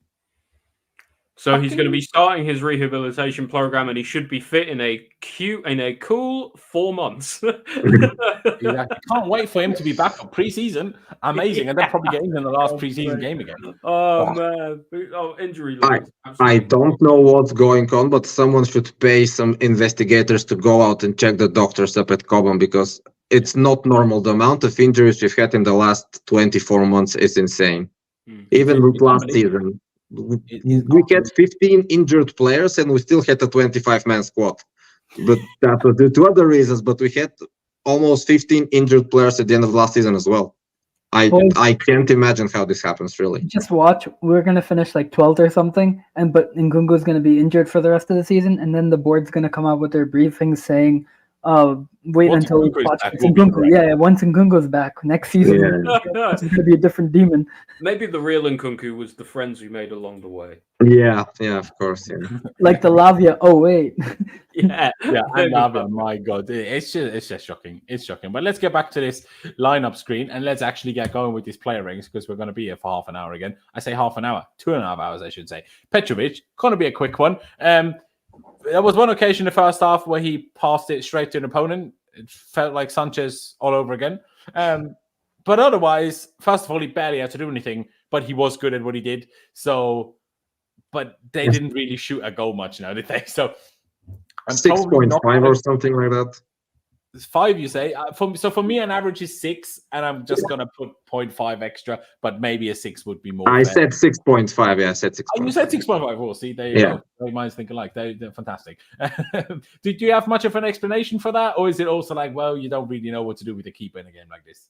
So he's going to be starting his rehabilitation program, and he should be fit in a cool 4 months. Exactly. Can't wait for him to be back for pre-season. Amazing, and then probably get him in the last pre-season game again. Oh man! Oh, injury. I don't know what's going on, but someone should pay some investigators to go out and check the doctors up at Cobham, because it's not normal. The amount of injuries we've had in the last 24 months is insane. Even with last season. We had 15 injured players and we still had a 25-man squad. But that was due to other reasons. But we had almost 15 injured players at the end of last season as well. I can't imagine how this happens, really. Just watch. We're going to finish like 12th or something, but Nkunku is going to be injured for the rest of the season, and then the board's going to come out with their briefings saying, wait once until Nkunku Nkunku. Once Nkunku's back next season, it's going to be a different demon. Maybe the real Nkunku was the friends we made along the way. Yeah, of course. Yeah. Like the Lavia. Oh wait. Yeah, I love it. My God, it's just shocking. It's shocking. But let's get back to this lineup screen and let's actually get going with these player rings, because we're going to be here for half an hour again. I say half an hour, 2.5 hours, I should say. Petrovic, going to be a quick one. There was one occasion in the first half where he passed it straight to an opponent. It felt like Sanchez all over again. But otherwise, first of all, he barely had to do anything, but he was good at what he did. So, but they didn't really shoot a goal much now, did they? So, 6.5 or something like that. 5, you say? So for me, an average is 6, and I'm just going to put 0.5 extra, but maybe a 6 would be more. I said 6.5. Yeah, I said 6.5. Oh, you said 6.5. Well, see, there you go. Their minds think alike. They're fantastic. Did you have much of an explanation for that? Or is it also like, well, you don't really know what to do with the keeper in a game like this?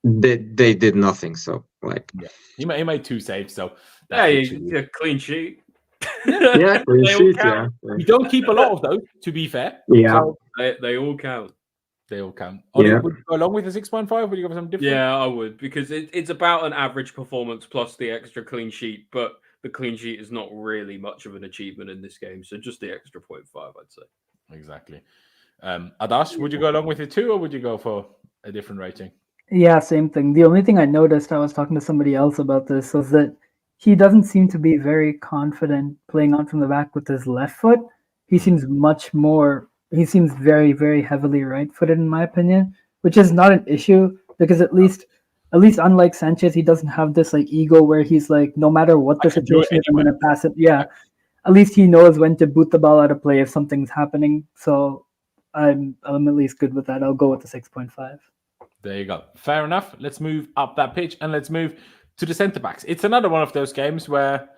They did nothing, so like... Yeah. He made 2 saves, so... Yeah, clean sheet. Yeah, clean sheet, yeah. You don't keep a lot of those, to be fair. Yeah. So they all count. They all count. Yeah. Would you go along with the 6.5? Would you go for something different? Yeah, I would, because it's about an average performance plus the extra clean sheet, but the clean sheet is not really much of an achievement in this game, so just the extra 0.5, I'd say. Exactly. Adash, would you go along with it too, or would you go for a different rating? Yeah, same thing. The only thing I noticed, I was talking to somebody else about this, was that he doesn't seem to be very confident playing on from the back with his left foot. He seems very, very heavily right-footed, in my opinion, which is not an issue, because at least unlike Sanchez, he doesn't have this like ego where he's like, no matter what the situation is, I'm going to pass it. Yeah, at least he knows when to boot the ball out of play if something's happening. So I'm at least good with that. I'll go with the 6.5. There you go. Fair enough. Let's move up that pitch and let's move to the centre-backs. It's another one of those games where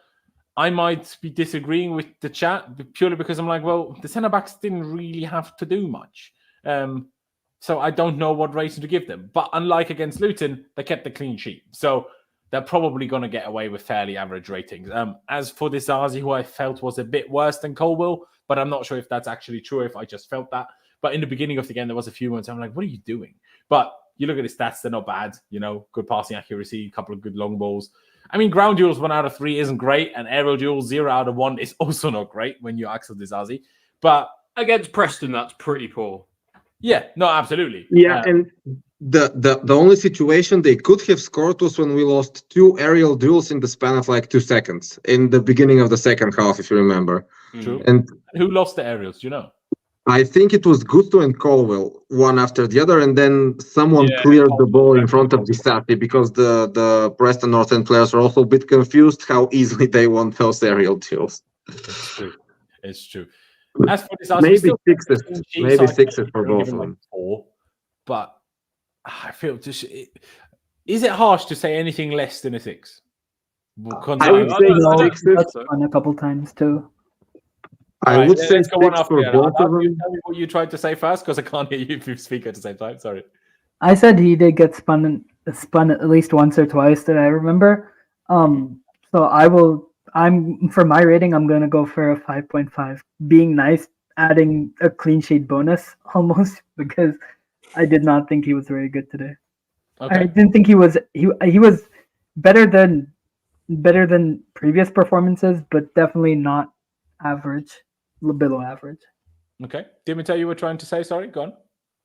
I might be disagreeing with the chat purely because I'm like, well, the centre-backs didn't really have to do much. So I don't know what rating to give them. But unlike against Luton, they kept the clean sheet. So they're probably going to get away with fairly average ratings. As for Disasi, who I felt was a bit worse than Colwill, but I'm not sure if that's actually true, if I just felt that. But in the beginning of the game, there was a few moments I'm like, what are you doing? But you look at his stats, they're not bad. You know, good passing accuracy, a couple of good long balls. I mean, ground duels 1 out of 3 isn't great, and aerial duels 0 out of 1 is also not great when you're Axel Disasi. But against Preston, that's pretty poor. Yeah, no, absolutely. Yeah, and the only situation they could have scored was when we lost 2 aerial duels in the span of like 2 seconds in the beginning of the second half, if you remember. True. And who lost the aerials? Do you know? I think it was Gusto and Colwill, one after the other, and then someone cleared the ball in front of Disasi because the Preston North End players were also a bit confused how easily they won those aerial duels. It's true. It's true. As for Disasi, maybe sixes for both of them. 4, but I feel just is it harsh to say anything less than a 6? I would say that's on a couple times too. I would say 6 for both of them. Tell me what you tried to say first, because I can't hear you if you speak at the same time. Sorry. I said he did get spun at least once or twice that I remember. So I'm for my rating, I'm gonna go for a 5.5. Being nice, adding a clean sheet bonus almost, because I did not think he was very good today. I Okay. didn't think he was better than previous performances, but definitely not average, a little below average. Okay. Dimitar, you were trying to say, sorry, go on.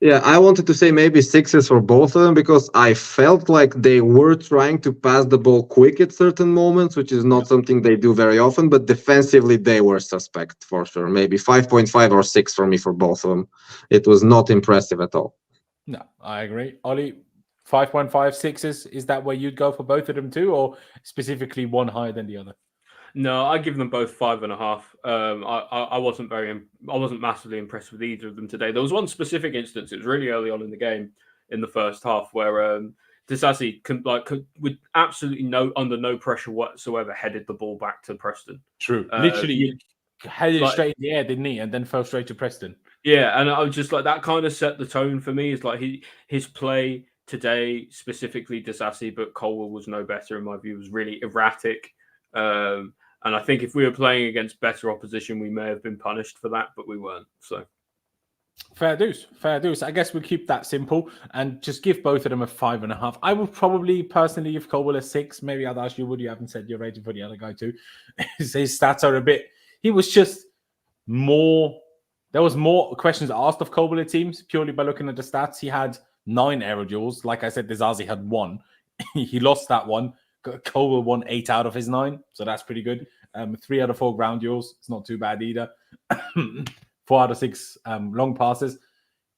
Yeah, I wanted to say maybe sixes for both of them because I felt like they were trying to pass the ball quick at certain moments, which is not something they do very often, but defensively they were suspect for sure. Maybe 5.5 or 6 for me for both of them. It was not impressive at all. No, I agree. Ollie, 5.5, 6s, is that where you'd go for both of them too, or specifically one higher than the other? No, I give them both 5.5. I wasn't massively impressed with either of them today. There was one specific instance. It was really early on in the game, in the first half, where Disasi with absolutely under no pressure whatsoever, headed the ball back to Preston. True, literally headed straight in the air, didn't he? And then fell straight to Preston. Yeah, and I was just like, that kind of set the tone for me. It's like his play today, specifically Disasi, but Colwell was no better in my view. It was really erratic. And I think if we were playing against better opposition, we may have been punished for that, but we weren't. So fair dues. I guess we'll keep that simple and just give both of them a 5.5. I would probably personally give Colwell a 6. Maybe I'd ask you, Wood. You haven't said your rating for the other guy too. His stats are a bit. He was just more. There was more questions asked of Colwell, it seems, purely by looking at the stats. He had 9 aerial duels. Like I said, Disasi had 1. He lost that one. Colwell won 8 out of his 9, so that's pretty good. 3 out of 4 ground duels, it's not too bad either. 4 out of 6 long passes.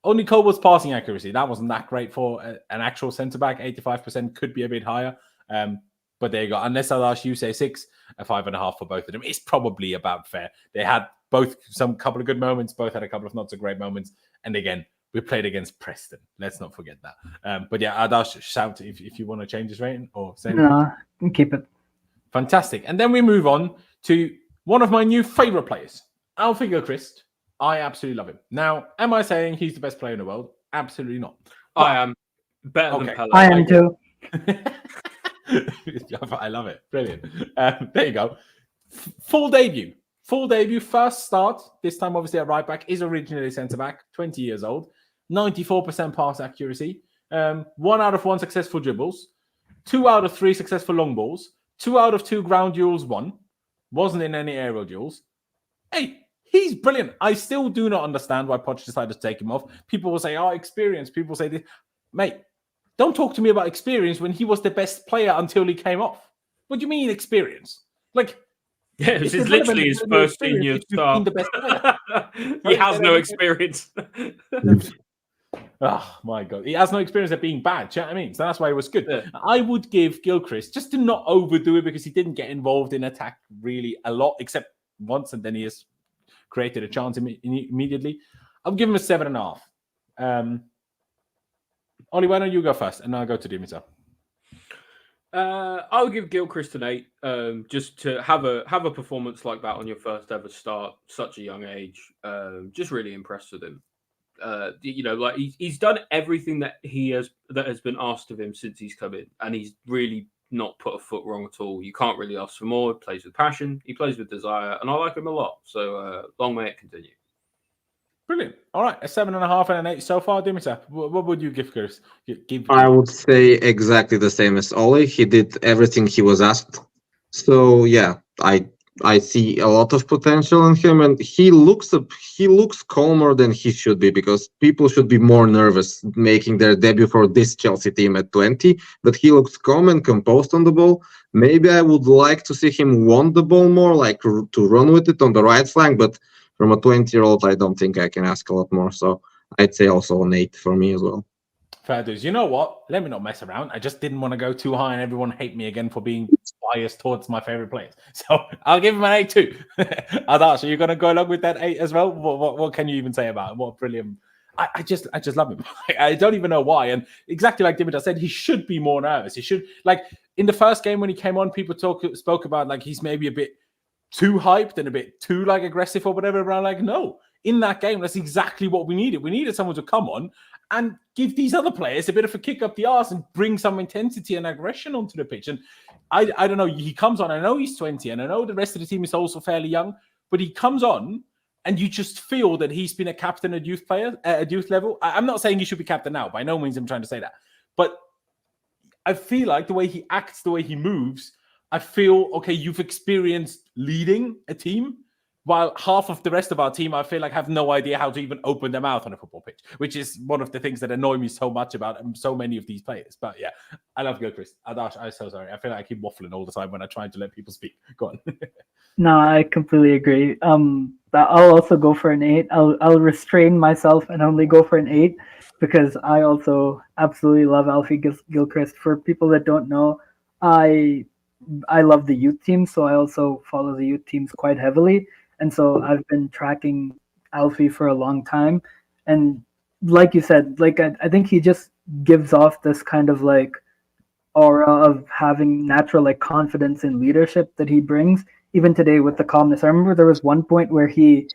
Only Colwell's passing accuracy, that wasn't that great for an actual centre-back. 85% could be a bit higher, but there you go. Unless I'd ask you, say 6, a 5.5 for both of them. It's probably about fair. They had both couple of good moments, both had a couple of not so great moments, and again, we played against Preston. Let's not forget that. But yeah, I'd ask shout if you want to change this rating or say no, keep it. Fantastic. And then we move on to one of my new favorite players, Alfie Gilchrist. I absolutely love him. Now, am I saying he's the best player in the world? Absolutely not. But I am better than Pele. I am too. I love it. Brilliant. There you go. Full debut, first start, this time obviously at right back, is originally centre-back, 20 years old, 94% pass accuracy, 1 out of 1 successful dribbles, 2 out of 3 successful long balls, 2 out of 2 ground duels won, wasn't in any aerial duels. Hey, he's brilliant. I still do not understand why Poch decided to take him off. People will say, experience. People say this. Mate, don't talk to me about experience when he was the best player until he came off. What do you mean experience? Like, yeah, this is literally his first senior start. He has no experience. Oh my God. He has no experience at being bad. Do you know what I mean? So that's why it was good. Yeah. I would give Gilchrist, just to not overdo it, because he didn't get involved in attack really a lot, except once, and then he has created a chance immediately. I'll give him a 7.5. Ollie, why don't you go first, and I'll go to Dimitar. I'll give Gilchrist an 8. Just to have a performance like that on your first ever start, such a young age. Just really impressed with him. Like he's done everything that has been asked of him since he's come in, and he's really not put a foot wrong at all. You can't really ask for more. He plays with passion. He plays with desire, and I like him a lot. So long may it continue. Brilliant. All right, a 7.5 and an 8 so far. Dimitar, what would you give Chris? I would say exactly the same as Ollie. He did everything he was asked. So yeah, I see a lot of potential in him, and he looks calmer than he should be, because people should be more nervous making their debut for this Chelsea team at 20. But he looks calm and composed on the ball. Maybe I would like to see him want the ball more, like to run with it on the right flank. But from a 20-year-old, I don't think I can ask a lot more. So I'd say also an 8 for me as well. Fair dues. You know what? Let me not mess around. I just didn't want to go too high and everyone hate me again for being biased towards my favorite players. So I'll give him an 8 too. Adash, are you going to go along with that 8 as well? What can you even say about him? What brilliant. I just love him. I don't even know why. And exactly like Dimitar said, he should be more nervous. He should, like in the first game when he came on, people spoke about like he's maybe a bit too hyped and a bit too like aggressive or whatever. But I'm like, no, in that game, that's exactly what we needed. We needed someone to come on and give these other players a bit of a kick up the arse and bring some intensity and aggression onto the pitch. And I don't know, he comes on, I know he's 20 and I know the rest of the team is also fairly young, but he comes on and you just feel that he's been a captain at youth level. I'm not saying he should be captain now. By no means I'm trying to say that. But I feel like the way he acts, the way he moves, I feel, okay, you've experienced leading a team, while half of the rest of our team, I feel like, have no idea how to even open their mouth on a football pitch, which is one of the things that annoy me so much about so many of these players. But yeah, I love Gilchrist. Adash, I'm so sorry. I feel like I keep waffling all the time when I try to let people speak. Go on. No, I completely agree. I'll also go for an 8. I'll restrain myself and only go for an 8 because I also absolutely love Alfie Gilchrist. For people that don't know, I love the youth team, so I also follow the youth teams quite heavily. And so I've been tracking Alfie for a long time. And like you said, like I think he just gives off this kind of like aura of having natural like confidence and leadership that he brings. Even today with the calmness. I remember there was one point where he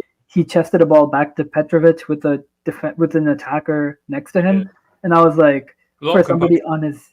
chested a ball back to Petrovic with with an attacker next to him. And I was like, for somebody on his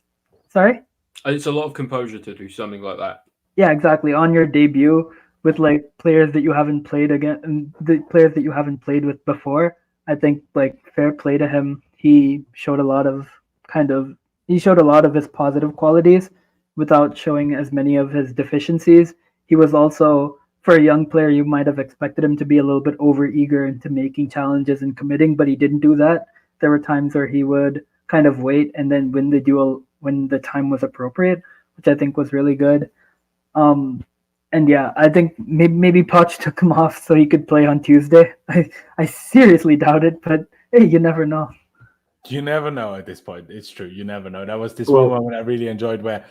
sorry? It's a lot of composure to do something like that. Yeah, exactly. On your debut with like players that you haven't played again, the players that you haven't played with before. I think like fair play to him. He showed a lot of his positive qualities without showing as many of his deficiencies. He was also, for a young player, you might have expected him to be a little bit overeager into making challenges and committing, but he didn't do that. There were times where he would kind of wait and then win the duel when the time was appropriate, which I think was really good. And yeah, I think maybe Poch took him off so he could play on Tuesday. I seriously doubt it, but hey, you never know. You never know at this point. It's true. You never know. That was this one moment I really enjoyed where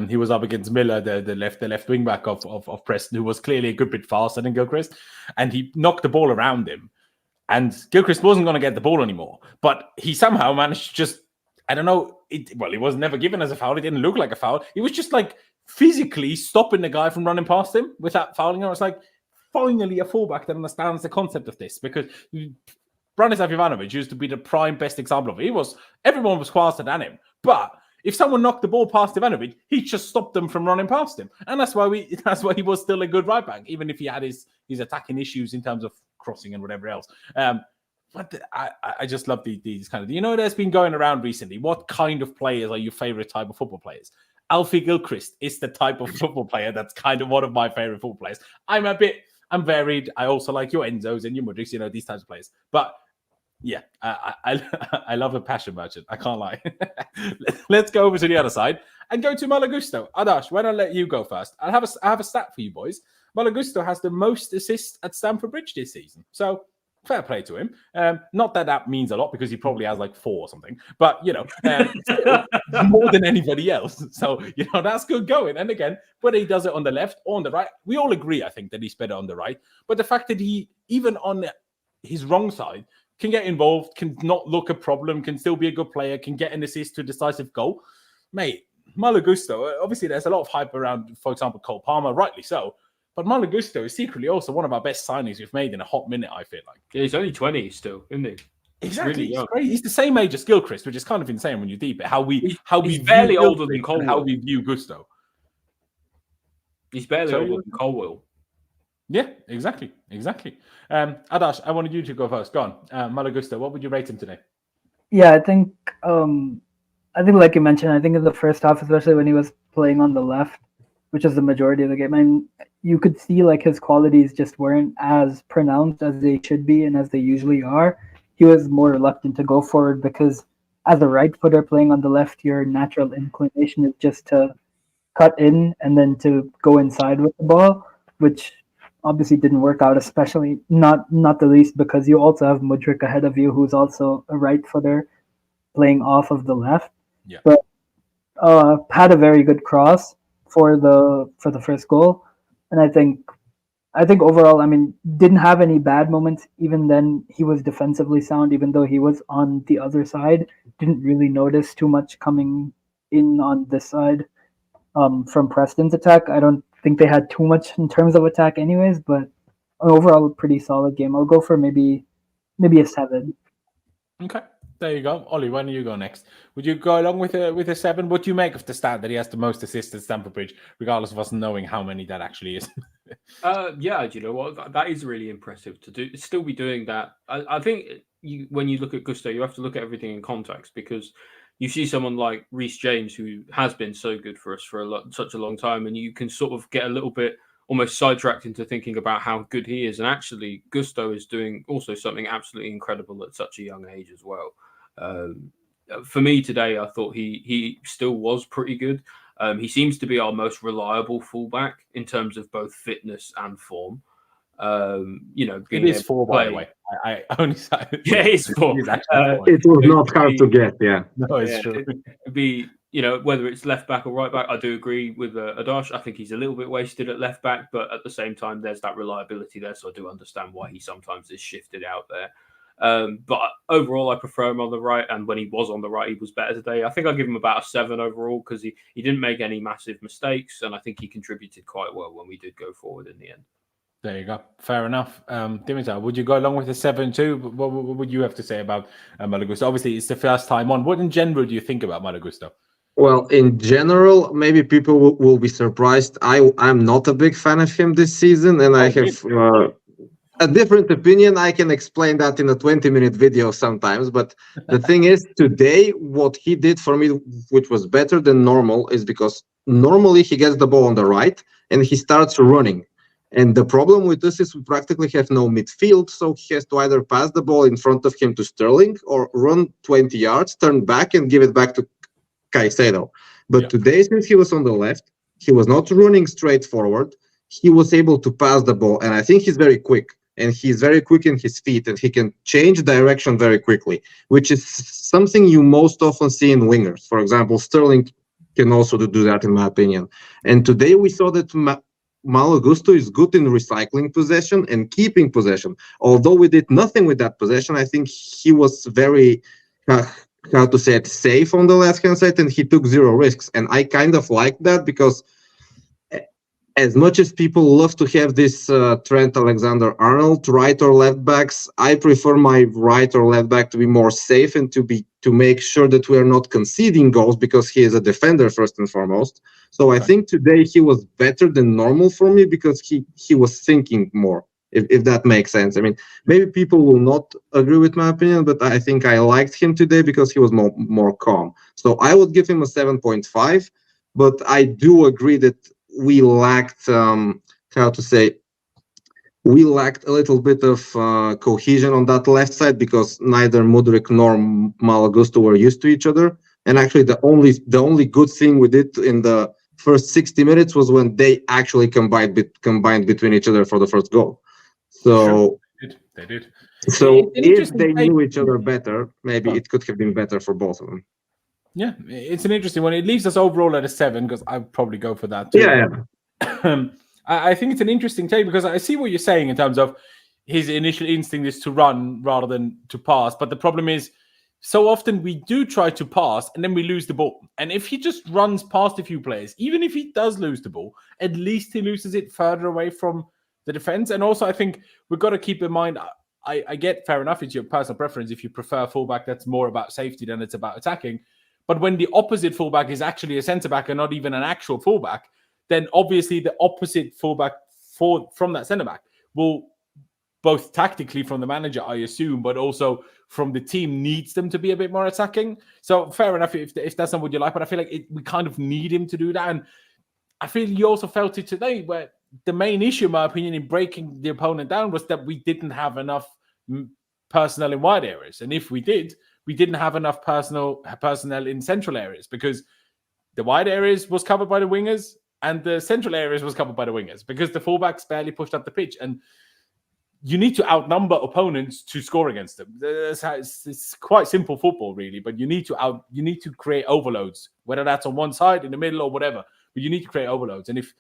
he was up against Miller, the left wing back of Preston, who was clearly a good bit faster than Gilchrist, and he knocked the ball around him. And Gilchrist wasn't going to get the ball anymore, but he somehow managed to just, I don't know, he was never given as a foul. It didn't look like a foul. It was just like physically stopping the guy from running past him without fouling him. It's like, finally a fullback that understands the concept of this, because Branislav Ivanovic used to be the prime best example of it. Everyone was faster than him, but if someone knocked the ball past Ivanovic, he just stopped them from running past him, and that's why he was still a good right back, even if he had his attacking issues in terms of crossing and whatever else. But I just love these kind of, there's been going around recently. What kind of players are your favorite type of football players? Alfie Gilchrist is the type of football player that's kind of one of my favorite football players. I'm varied. I also like your Enzos and your Mudryks, these types of players. But yeah, I love a passion merchant. I can't lie. Let's go over to the other side and go to Malagusto. Adash, why don't I let you go first? I have a stat for you boys. Malagusto has the most assists at Stamford Bridge this season. So fair play to him. Not that means a lot because he probably has like 4 or something, but more than anybody else. So that's good going. And again, whether he does it on the left or on the right, we all agree, I think, that he's better on the right. But the fact that he, even on his wrong side, can get involved, can not look a problem, can still be a good player, can get an assist to a decisive goal, mate. Malagusto. Obviously, there's a lot of hype around, for example, Cole Palmer, rightly so. But Malagusto is secretly also one of our best signings we've made in a hot minute, I feel like. Yeah, he's only 20 still, isn't he? Exactly. He's great. He's the same age as Gilchrist, which is kind of insane when you deep it. He's barely older than Colwell. How we view Gusto. He's barely older than Colwell. Yeah, exactly. Adash, I wanted you to go first. Go on. Malagusto, what would you rate him today? Yeah, I think like you mentioned, I think in the first half, especially when he was playing on the left, which is the majority of the game, and you could see like his qualities just weren't as pronounced as they should be and as they usually are. He was more reluctant to go forward because as a right footer playing on the left, your natural inclination is just to cut in and then to go inside with the ball, which obviously didn't work out, especially not the least because you also have Mudryk ahead of you, who's also a right footer playing off of the left. Yeah. But had a very good cross for the first goal. And I think overall, didn't have any bad moments. Even then, he was defensively sound, even though he was on the other side. Didn't really notice too much coming in on this side from Preston's attack. I don't think they had too much in terms of attack anyways, but overall, a pretty solid game. I'll go for maybe a 7. Okay. There you go. Ollie, why don't you go next? Would you go along with a 7? What do you make of the stat that he has the most assists at Stamford Bridge, regardless of us knowing how many that actually is? Yeah, do you know what? That is really impressive to still be doing that. I think when you look at Gusto, you have to look at everything in context because you see someone like Reece James, who has been so good for us for such a long time, and you can sort of get a little bit almost sidetracked into thinking about how good he is. And actually, Gusto is doing also something absolutely incredible at such a young age as well. For me today, I thought he still was pretty good. He seems to be our most reliable fullback in terms of both fitness and form. It is 4, by the way. I only said it's 4. It was not hard to get. Yeah, no, it's true. It'd be whether it's left back or right back. I do agree with Adash. I think he's a little bit wasted at left back, but at the same time, there's that reliability there, so I do understand why he sometimes is shifted out there. But overall, I prefer him on the right, and when he was on the right, he was better today. I think I'll give him about a 7 overall because he didn't make any massive mistakes, and I think he contributed quite well when we did go forward in the end. There you go. Fair enough. Dimitar, would you go along with the 7 too? What would you have to say about Malo Gusto? Obviously, it's the first time on. What in general do you think about Malo Gusto? Well, in general, maybe people will be surprised. I'm not a big fan of him this season, and I have a different opinion. I can explain that in a 20-minute video sometimes. But the thing is, today, what he did for me, which was better than normal, is because normally he gets the ball on the right and he starts running. And the problem with this is we practically have no midfield, so he has to either pass the ball in front of him to Sterling or run 20 yards, turn back, and give it back to Caicedo. But today, since he was on the left, he was not running straight forward. He was able to pass the ball, and I think he's very quick. And he's very quick in his feet, and he can change direction very quickly, which is something you most often see in wingers. For example, Sterling can also do that, in my opinion. And today we saw that Malo Gusto is good in recycling possession and keeping possession. Although we did nothing with that possession, I think he was very, safe on the left-hand side, and he took 0 risks. And I kind of like that because as much as people love to have this Trent Alexander-Arnold right or left backs, I prefer my right or left back to be more safe and to make sure that we are not conceding goals because he is a defender first and foremost. So I think today he was better than normal for me because he was thinking more, if that makes sense. I mean, maybe people will not agree with my opinion, but I think I liked him today because he was more calm. So I would give him a 7.5, but I do agree that we lacked, we lacked a little bit of cohesion on that left side because neither Mudryk nor Malo Gusto were used to each other. And actually, the only good thing we did in the first 60 minutes was when they actually combined between each other for the first goal. So they did. So if they knew each other better, maybe it could have been better for both of them. Yeah, it's an interesting one. It leaves us overall at a 7 because I'd probably go for that too. Yeah. I think it's an interesting take because I see what you're saying in terms of his initial instinct is to run rather than to pass. But the problem is, so often we do try to pass and then we lose the ball. And if he just runs past a few players, even if he does lose the ball, at least he loses it further away from the defense. And also, I think we've got to keep in mind, I get fair enough, it's your personal preference. If you prefer fullback, that's more about safety than it's about attacking. But when the opposite fullback is actually a centre-back and not even an actual fullback, then obviously the opposite fullback from that centre-back will, both tactically from the manager, I assume, but also from the team, needs them to be a bit more attacking. So fair enough if that's not what you like, but I feel like we kind of need him to do that. And I feel you also felt it today where the main issue, in my opinion, in breaking the opponent down was that we didn't have enough personnel in wide areas. And if we did, we didn't have enough personnel in central areas because the wide areas was covered by the wingers and the central areas was covered by the wingers because the fullbacks barely pushed up the pitch. And you need to outnumber opponents to score against them. It's quite simple football, really, but you need to create overloads, whether that's on one side, in the middle, or whatever. But you need to create overloads. And if,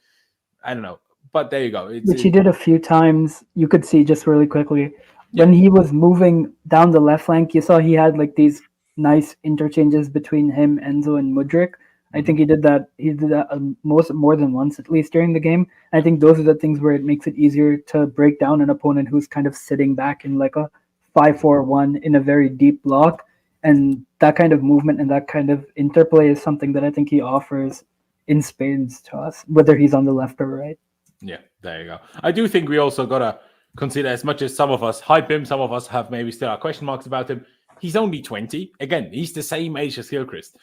I don't know, but there you go. Which he did a few times. You could see just really quickly. When he was moving down the left flank, you saw he had like these nice interchanges between him, Enzo, and Mudryk. I think he did that. He did that more than once, at least during the game. I think those are the things where it makes it easier to break down an opponent who's kind of sitting back in like a 5-4-1 in a very deep block, and that kind of movement and that kind of interplay is something that I think he offers in spades to us, whether he's on the left or right. Yeah, there you go. I do think we also gotta consider, as much as some of us hype him, some of us have maybe still our question marks about him. He's only 20. Again, he's the same age as Gilchrist.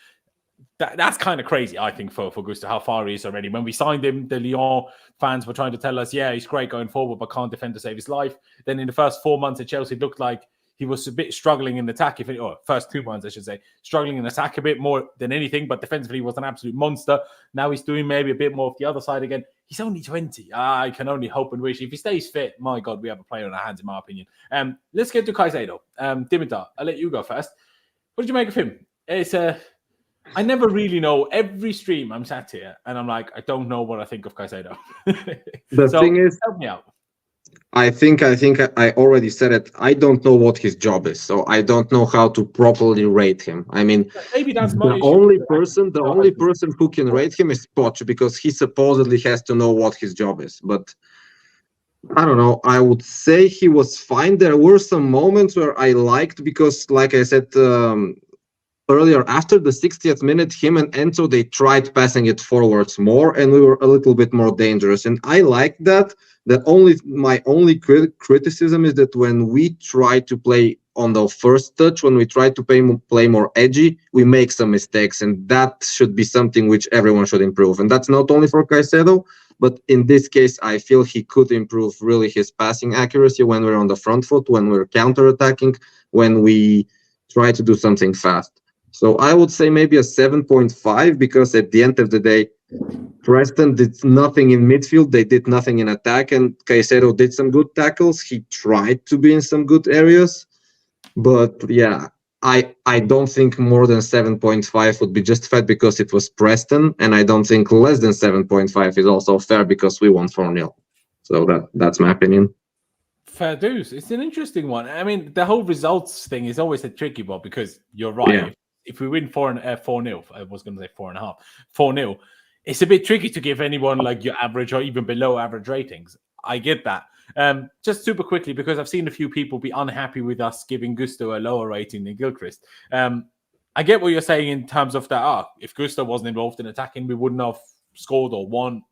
That's kind of crazy, I think, for Gusto, how far he is already. When we signed him, the Lyon fans were trying to tell us, yeah, he's great going forward, but can't defend to save his life. Then in the first 4 months at Chelsea, it looked like he was a bit struggling in attack, or first 2 months, I should say, struggling in attack a bit more than anything, but defensively he was an absolute monster. Now he's doing maybe a bit more of the other side again. He's only 20. I can only hope and wish. If he stays fit, my God, we have a player on our hands, in my opinion. Let's get to Caicedo. Dimitar, I'll let you go first. What did you make of him? I never really know. Every stream I'm sat here and I'm like, I don't know what I think of Caicedo. The thing is, help me out. I think I already said it. I don't know what his job is, so I don't know how to properly rate him. I mean, maybe that's my the issue. only person who can rate him is Poch, because he supposedly has to know what his job is. But I don't know. I would say he was fine. There were some moments where I liked, because, like I said earlier, after the 60th minute, him and Enzo, they tried passing it forwards more, and we were a little bit more dangerous. And I like that. My only criticism is that when we try to play on the first touch, when we try to play more edgy, we make some mistakes, and that should be something which everyone should improve. And that's not only for Caicedo, but in this case, I feel he could improve really his passing accuracy when we're on the front foot, when we're counter-attacking, when we try to do something fast. So I would say maybe a 7.5, because at the end of the day, Preston did nothing in midfield, they did nothing in attack, and Caicedo did some good tackles. He tried to be in some good areas, but yeah, I don't think more than 7.5 would be justified because it was Preston, and I don't think less than 7.5 is also fair because we won 4-0. So that's my opinion. Fair dues. It's an interesting one. I mean, the whole results thing is always a tricky one, because you're right. Yeah. If we win 4-0, I was going to say 4.5, 4-0, it's a bit tricky to give anyone like your average or even below average ratings. I get that. Just super quickly, because I've seen a few people be unhappy with us giving Gusto a lower rating than Gilchrist. I get what you're saying in terms of that. If Gusto wasn't involved in attacking, we wouldn't have scored or won.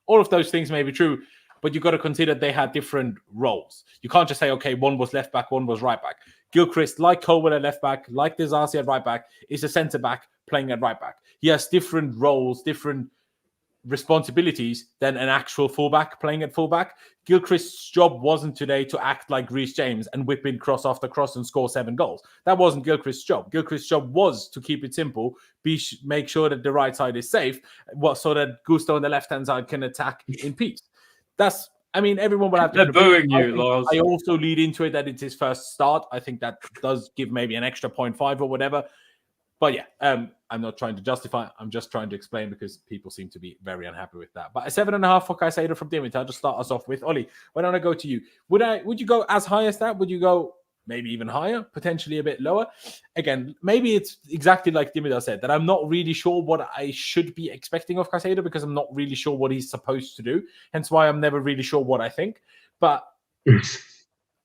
All of those things may be true, but you've got to consider they had different roles. You can't just say, okay, one was left back, one was right back. Gilchrist, like Colwell at left back, like Desarcy at right back, is a centre back playing at right back. He has different roles, different responsibilities than an actual fullback playing at fullback. Gilchrist's job wasn't today to act like Reece James and whip in cross after cross and score 7 goals. That wasn't Gilchrist's job. Gilchrist's job was to keep it simple, make sure that the right side is safe, so that Gusto on the left-hand side can attack in peace. Everyone will have to. They're booing you, Lars. I also lead into it that it's his first start. I think that does give maybe an extra 0.5 or whatever. But yeah, I'm not trying to justify. I'm just trying to explain, because people seem to be very unhappy with that. But a 7.5 for Caicedo from Dimitar. Just start us off with Ollie. Why don't I go to you? Would you go as high as that? Would you go maybe even higher, potentially a bit lower? Again, maybe it's exactly like Dimitar said, that I'm not really sure what I should be expecting of Caicedo, because I'm not really sure what he's supposed to do. Hence why I'm never really sure what I think. But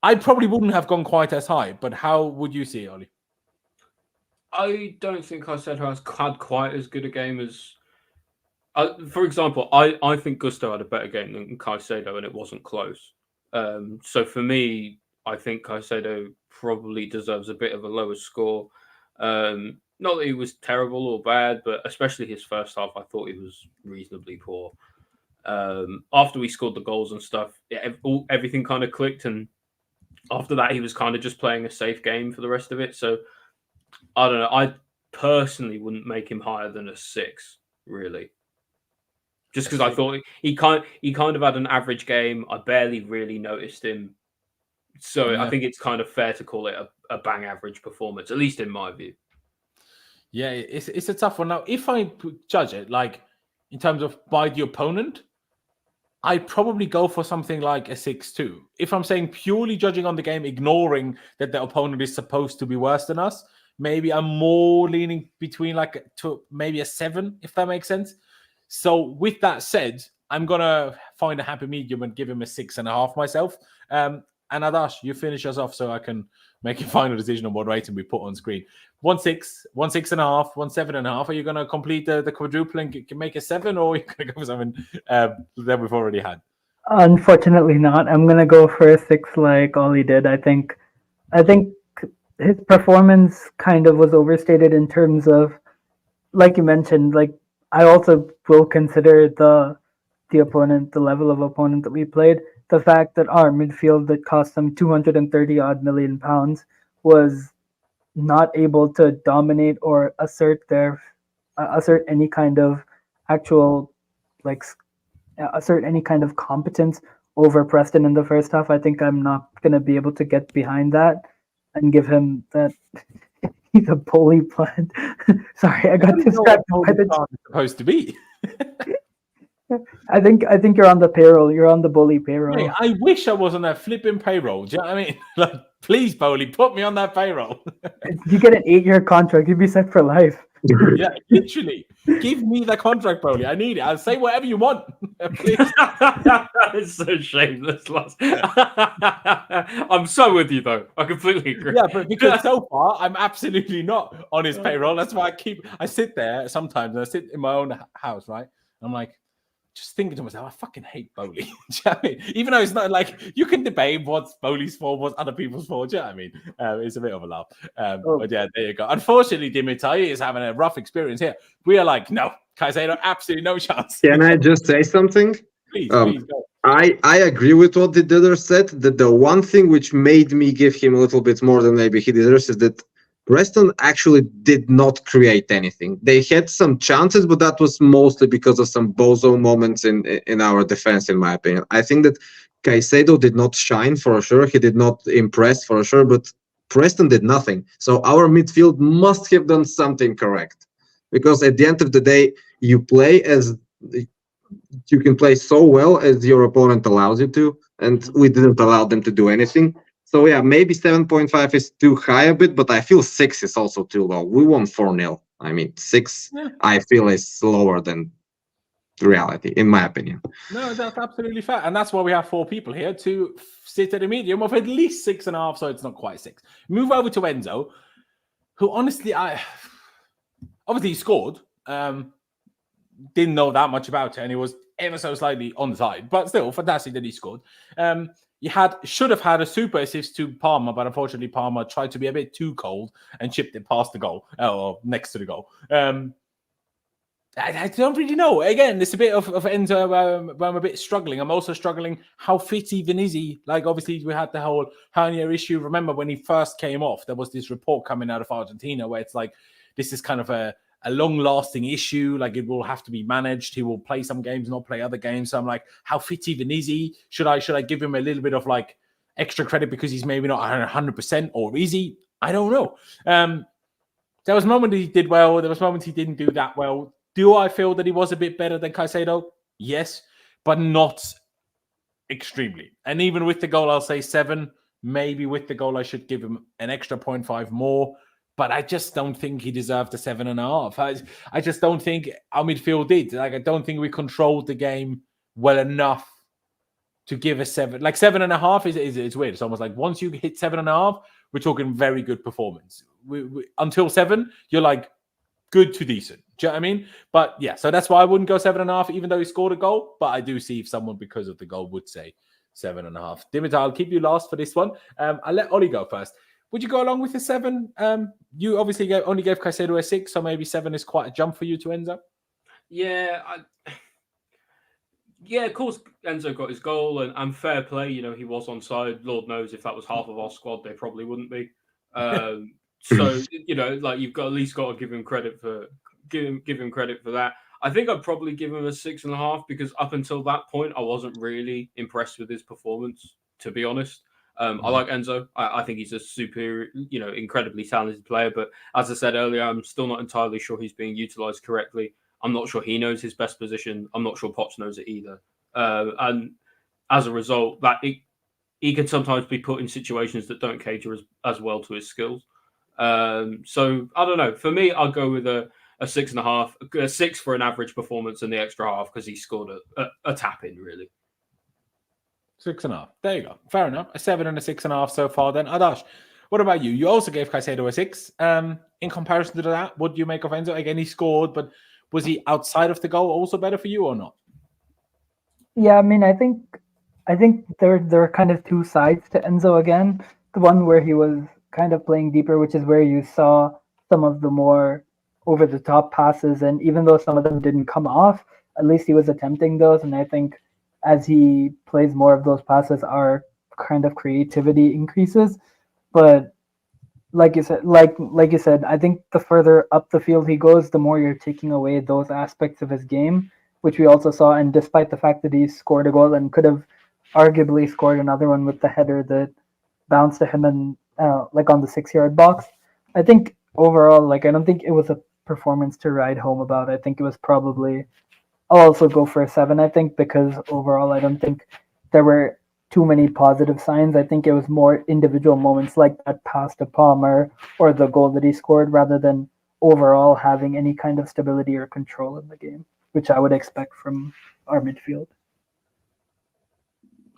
I probably wouldn't have gone quite as high. But how would you see it, Ollie? I don't think Caicedo has had quite as good a game as... for example, I think Gusto had a better game than Caicedo, and it wasn't close. So for me, I think Caicedo probably deserves a bit of a lower score. Not that he was terrible or bad, but especially his first half, I thought he was reasonably poor. After we scored the goals and stuff, everything kind of clicked, and after that, he was kind of just playing a safe game for the rest of it. So I don't know. I personally wouldn't make him higher than a 6, really. Just because I thought he kind of had an average game. I barely really noticed him. So yeah. I think it's kind of fair to call it a bang average performance, at least in my view. Yeah, it's a tough one. Now, if I judge it, like, in terms of by the opponent, I'd probably go for something like a 6-2. If I'm saying purely judging on the game, ignoring that the opponent is supposed to be worse than us, maybe I'm more leaning between maybe a 7, if that makes sense. So with that said, I'm going to find a happy medium and give him a 6.5 myself. And Adash, you finish us off so I can make a final decision on what rating we put on screen. 1.6, 1.5, 1.7.5. Are you going to complete the quadruple and make a 7, or are you going to go for something that we've already had? Unfortunately not. I'm going to go for a 6 like Ollie did. I think his performance kind of was overstated in terms of, like you mentioned, like I also will consider the opponent, the level of opponent that we played. The fact that our midfield that cost them 230 odd million pounds was not able to dominate or assert any kind of actual like assert any kind of competence over Preston in the first half. I think I'm not gonna be able to get behind that and give him that. He's a bully plant. Sorry, I got distracted by the. Supposed to be. I think you're on the payroll. You're on the bully payroll. Mate, I wish I was on that flipping payroll. Do you know what I mean? Like, please, Bowley, put me on that payroll. You get an 8-year contract. You'd be set for life. Yeah, literally. Give me the contract, Bowley. I need it. I'll say whatever you want. Please. That is so shameless, lads. I'm so with you, though. I completely agree. Yeah, but because so far, I'm absolutely not on his payroll. That's why I sit there sometimes, and I sit in my own house, right? I'm like, just thinking to myself, I fucking hate Bowley. Do you know what I mean? Even though it's not like you can debate what's Bowley's fault, what's other people's fault. Do you know what I mean? It's a bit of a laugh. But yeah, there you go. Unfortunately, Dimitar is having a rough experience here. We are like, no, Caicedo, absolutely no chance. Can I just say something? Please go. I agree with what the other said. That the one thing which made me give him a little bit more than maybe he deserves is that Preston actually did not create anything. They had some chances, but that was mostly because of some bozo moments in our defense, in my opinion. I think that Caicedo did not shine for sure. He did not impress for sure, but Preston did nothing. So our midfield must have done something correct. Because at the end of the day, you can play so well as your opponent allows you to, and we didn't allow them to do anything. So yeah, maybe 7.5 is too high a bit, but I feel 6 is also too low. We won 4-0. I mean, 6 I feel is lower than reality, in my opinion. No, that's absolutely fair. And that's why we have 4 people here to sit at a medium of at least 6.5, so it's not quite 6. Move over to Enzo, who honestly, obviously he scored. Didn't know that much about it, and he was ever so slightly onside, but still fantastic that he scored. You should have had a super assist to Palmer, but unfortunately Palmer tried to be a bit too cold and chipped it past the goal, or next to the goal. I don't really know. Again, it's a bit of Enzo where I'm a bit struggling. I'm also struggling. How fit even is he? Like, obviously, we had the whole hernia issue. Remember when he first came off, there was this report coming out of Argentina where it's like, this is kind of a long-lasting issue. Like, it will have to be managed. He will play some games, not play other games. So I'm like, how fit even is he? Should I give him a little bit of like extra credit because he's maybe not 100%, or is he? I don't know. There was moments he did well. There was moments he didn't do that well. Do I feel that he was a bit better than Caicedo? Yes, but not extremely. And even with the goal, I'll say 7. Maybe with the goal, I should give him an extra 0.5 more. But I just don't think he deserved a 7.5. I just don't think our midfield did. Like, I don't think we controlled the game well enough to give a 7. Like, 7.5 is weird. It's almost like once you hit 7.5, we're talking very good performance. Until 7, you're like good to decent. Do you know what I mean? But yeah, so that's why I wouldn't go 7.5, even though he scored a goal. But I do see if someone, because of the goal, would say 7.5. Dimitar, I'll keep you last for this one. I'll let Ollie go first. Would you go along with the 7? You obviously only gave Caicedo a 6, so maybe 7 is quite a jump for you to Enzo. Yeah, of course, Enzo got his goal, and fair play. You know, he was onside. Lord knows if that was half of our squad, they probably wouldn't be. So you know, like, you've got at least got to give him credit for that. I think I'd probably give him a 6.5 because up until that point, I wasn't really impressed with his performance, to be honest. I like Enzo. I think he's a superior, incredibly talented player. But as I said earlier, I'm still not entirely sure he's being utilised correctly. I'm not sure he knows his best position. I'm not sure Poch knows it either. And as a result, he can sometimes be put in situations that don't cater as well to his skills. So I don't know. For me, I'll go with a 6.5, a 6 for an average performance in the extra half because he scored a tap in, really. 6.5. There you go. Fair enough. A 7 and a 6.5 so far then. Adash, what about you? You also gave Caicedo a 6. In comparison to that, what do you make of Enzo? Again, he scored, but was he outside of the goal also better for you or not? Yeah, I mean, I think there are kind of two sides to Enzo again. The one where he was kind of playing deeper, which is where you saw some of the more over-the-top passes. And even though some of them didn't come off, at least he was attempting those. And I think as he plays more of those passes, our kind of creativity increases. But like you said, I think the further up the field he goes, the more you're taking away those aspects of his game, which we also saw. And despite the fact that he scored a goal and could have arguably scored another one with the header that bounced to him and like on the 6-yard box, I think overall, like, I don't think it was a performance to ride home about. I think it was probably, I'll also go for a 7, I think, because overall I don't think there were too many positive signs. I think it was more individual moments like that pass to Palmer or the goal that he scored rather than overall having any kind of stability or control in the game, which I would expect from our midfield.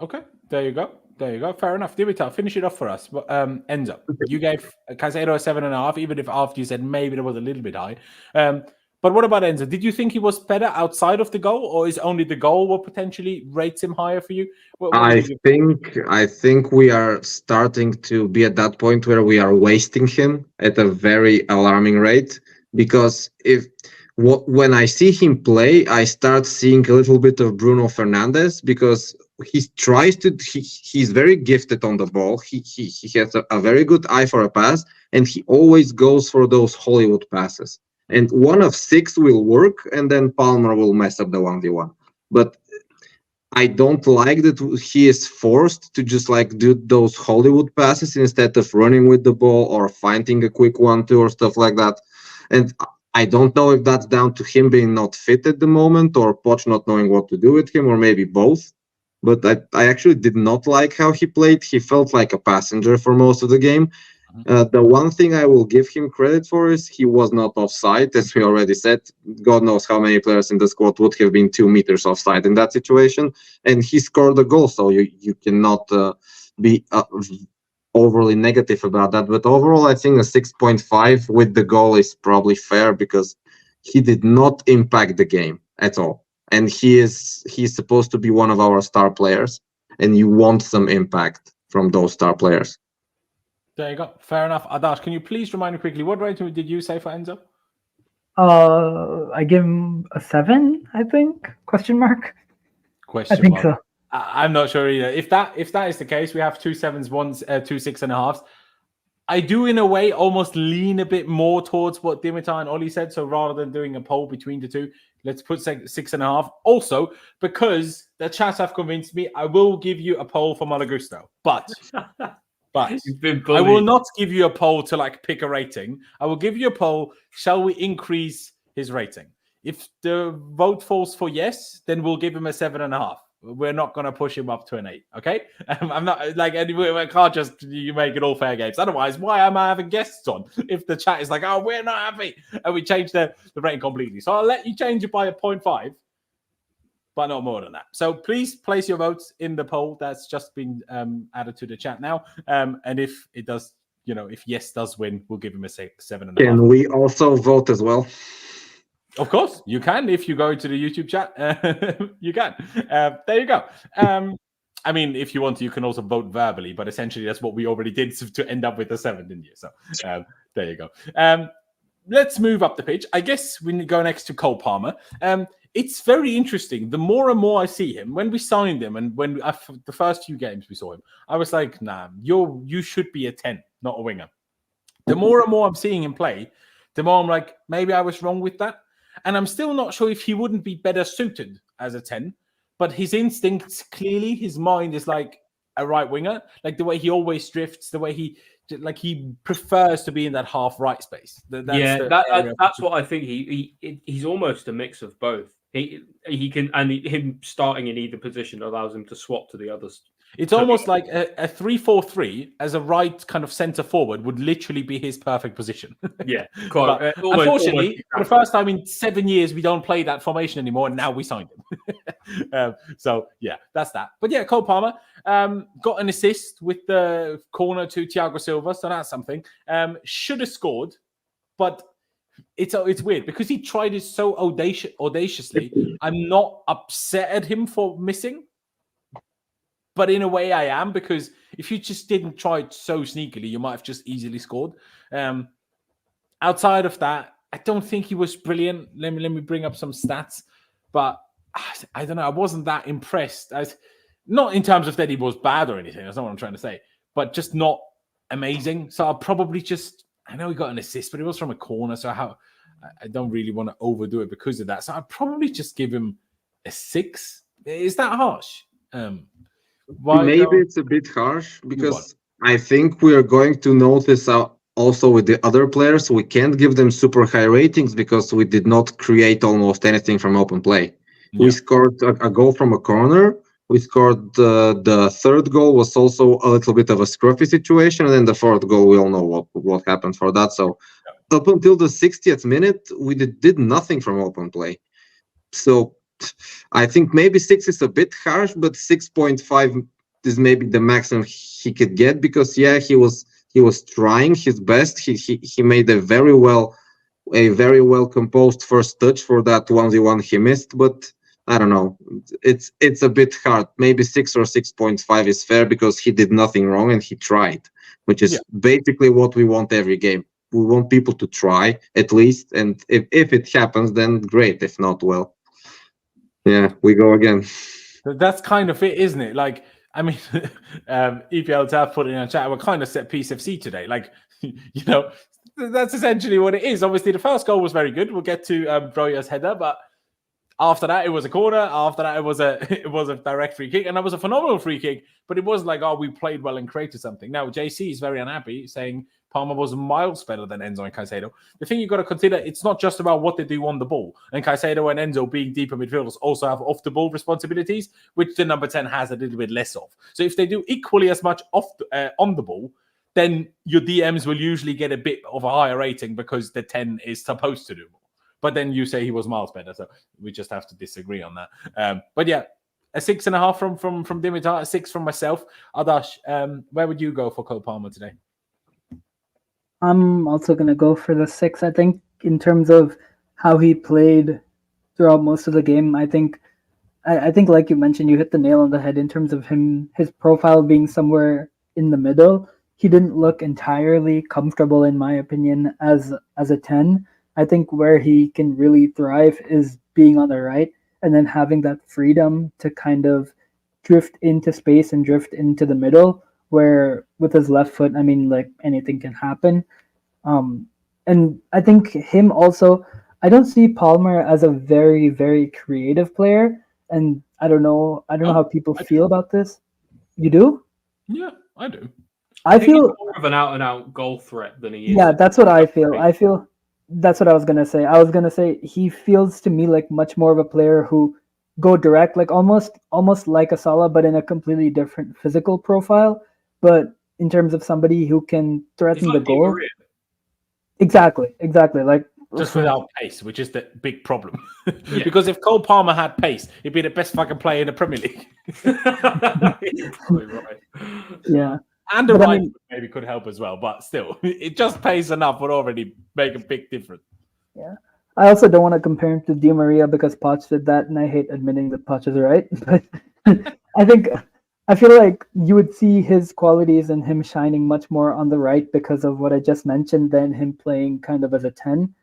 Okay, there you go. Fair enough. Dimitar, finish it off for us. But, Enzo, you gave Caicedo a 7.5, even if after you said maybe it was a little bit high. But what about Enzo? Did you think he was better outside of the goal, or is only the goal what potentially rates him higher for you? I think we are starting to be at that point where we are wasting him at a very alarming rate, because when I see him play, I start seeing a little bit of Bruno Fernandez, because he's very gifted on the ball. He has a very good eye for a pass, and he always goes for those Hollywood passes. And one of 6 will work, and then Palmer will mess up the 1v1. But I don't like that he is forced to just like do those Hollywood passes instead of running with the ball or finding a quick 1-2 or stuff like that. And I don't know if that's down to him being not fit at the moment or Poch not knowing what to do with him, or maybe both. But I actually did not like how he played. He felt like a passenger for most of the game. The one thing I will give him credit for is he was not offside, as we already said. God knows how many players in the squad would have been 2 meters offside in that situation. And he scored a goal, so you cannot be overly negative about that. But overall, I think a 6.5 with the goal is probably fair, because he did not impact the game at all. And he's supposed to be one of our star players, and you want some impact from those star players. There you go. Fair enough. Adash, can you please remind me quickly, what rating did you say for Enzo? I give him a 7, I think. Question mark. I think so. I'm not sure either. If that is the case, we have 2 7s, 2 6.5s. I do, in a way, almost lean a bit more towards what Dimitar and Oli said. So rather than doing a poll between the two, let's put 6.5. Also, because the chat have convinced me, I will give you a poll for Malagusto. But I will not give you a poll to like pick a rating. I will give you a poll. Shall we increase his rating? If the vote falls for yes, then we'll give him a 7.5. We're not going to push him up to an 8. Okay? I'm not like anyway. I can't just you make it all fair games. Otherwise, why am I having guests on if the chat is like, oh, we're not happy, and we change the rating completely? So I'll let you change it by a 0.5. But not more than that. So please place your votes in the poll that's just been added to the chat now. And if it does, if yes does win, we'll give him a 7.5. Can we also vote as well? Of course, you can. If you go to the YouTube chat, you can. There you go. I mean, if you want to, you can also vote verbally, but essentially that's what we already did to end up with a 7, didn't you? So there you go. Let's move up the pitch. I guess we go next to Cole Palmer. It's very interesting. The more and more I see him, when we signed him and when the first few games we saw him, I was like, nah, you should be a 10, not a winger. The more and more I'm seeing him play, the more I'm like, maybe I was wrong with that. And I'm still not sure if he wouldn't be better suited as a 10. But his instincts, clearly, his mind is like a right winger. Like the way he always drifts, the way he prefers to be in that half right space. That's what I think. He's almost a mix of both. He can, and him starting in either position allows him to swap to the others. It's almost like a 3-4-3 as a right kind of centre forward would literally be his perfect position. Yeah, quite. Unfortunately, for the first time in 7 years, we don't play that formation anymore, and now we signed him. So yeah, that's that. But yeah, Cole Palmer got an assist with the corner to Thiago Silva, so that's something. Should have scored, but it's weird because he tried it so audaciously. I'm not upset at him for missing. But in a way, I am, because if you just didn't try it so sneakily, you might have just easily scored. Outside of that, I don't think he was brilliant. Let me bring up some stats, but I don't know. I wasn't that impressed. Not in terms of that he was bad or anything. That's not what I'm trying to say, but just not amazing. So I'll probably just. I know he got an assist, but it was from a corner, so I don't really want to overdo it because of that. So I'd probably just give him a 6. Is that harsh? Maybe it's a bit harsh because I think we are going to notice also with the other players, we can't give them super high ratings because we did not create almost anything from open play. Yeah. We scored a goal from a corner. We scored the third goal was also a little bit of a scruffy situation, and then the fourth goal, we all know what happened for that. So up until the 60th minute, we did nothing from open play. So I think maybe 6 is a bit harsh, but 6.5 is maybe the maximum he could get because he was trying his best. He made a very well composed first touch for that 1v1 he missed, but I don't know. It's a bit hard. Maybe 6 or 6.5 is fair because he did nothing wrong and he tried, which is basically what we want every game. We want people to try at least, and if it happens, then great. If not, well, yeah, we go again. That's kind of it, isn't it? Like, I mean, EPL Tav put it in a chat. We're kind of set piece FC today. Like, that's essentially what it is. Obviously, the first goal was very good. We'll get to Broja's header, but after that, it was a corner. After that, it was a direct free kick, and that was a phenomenal free kick. But it was like, we played well and created something. Now, JC is very unhappy, saying Palmer was miles better than Enzo and Caicedo. The thing you've got to consider, it's not just about what they do on the ball. And Caicedo and Enzo, being deeper midfielders, also have off-the-ball responsibilities, which the number 10 has a little bit less of. So if they do equally as much on the ball, then your DMs will usually get a bit of a higher rating because the 10 is supposed to do more. But then you say he was miles better, so we just have to disagree on that. But yeah, a 6.5 from Dimitar, a 6 from myself. Adash, where would you go for Cole Palmer today? I'm also going to go for the 6. I think in terms of how he played throughout most of the game, I think like you mentioned, you hit the nail on the head in terms of his profile being somewhere in the middle. He didn't look entirely comfortable, in my opinion, as a 10. I think where he can really thrive is being on the right and then having that freedom to kind of drift into space and drift into the middle, where with his left foot, I mean, like, anything can happen. And I think him also, I don't see Palmer as a very, very creative player. And I don't know how people feel about this. You do? Yeah, I do. I feel he's more of an out-and-out goal threat than he is. Yeah, that's what I feel. That's what I was going to say. I was going to say he feels to me like much more of a player who go direct, like almost like a Salah, but in a completely different physical profile. But in terms of somebody who can threaten the goal. Exactly. Like just without pace, which is the big problem. Because if Cole Palmer had pace, he'd be the best fucking player in the Premier League. Probably right. Yeah. And the right maybe could help as well, but still, it just pays enough would already make a big difference. Yeah. I also don't want to compare him to Di Maria because Poch did that, and I hate admitting that Poch is right. But I feel like you would see his qualities and him shining much more on the right because of what I just mentioned than him playing kind of as a 10.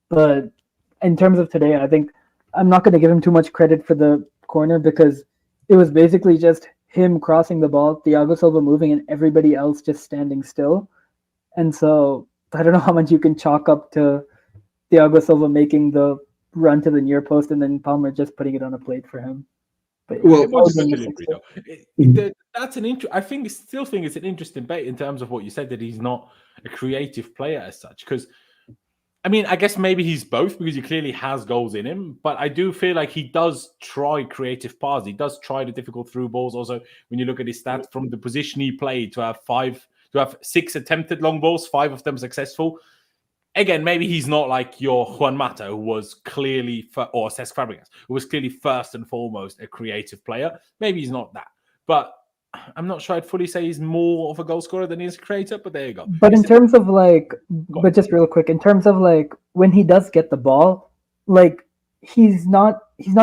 But in terms of today, I think I'm not going to give him too much credit for the corner because it was basically just him crossing the ball, Thiago Silva moving, and everybody else just standing still. And so I don't know how much you can chalk up to Thiago Silva making the run to the near post and then Palmer just putting it on a plate for him. But well, that's an I still think it's an interesting debate in terms of what you said, that he's not a creative player as such. Because I mean, I guess maybe he's both because he clearly has goals in him, but I do feel like he does try creative paths. He does try the difficult through balls. Also, when you look at his stats from the position he played, to have 6 attempted long balls, 5 of them successful. Again, maybe he's not like your Juan Mata, who was clearly, or Cesc Fabregas, who was clearly first and foremost a creative player. Maybe he's not that, but I'm not sure I'd fully say he's more of a goal scorer than he is a creator, but there you go. But in terms of but just real quick, in terms of like when he does get the ball, like he's not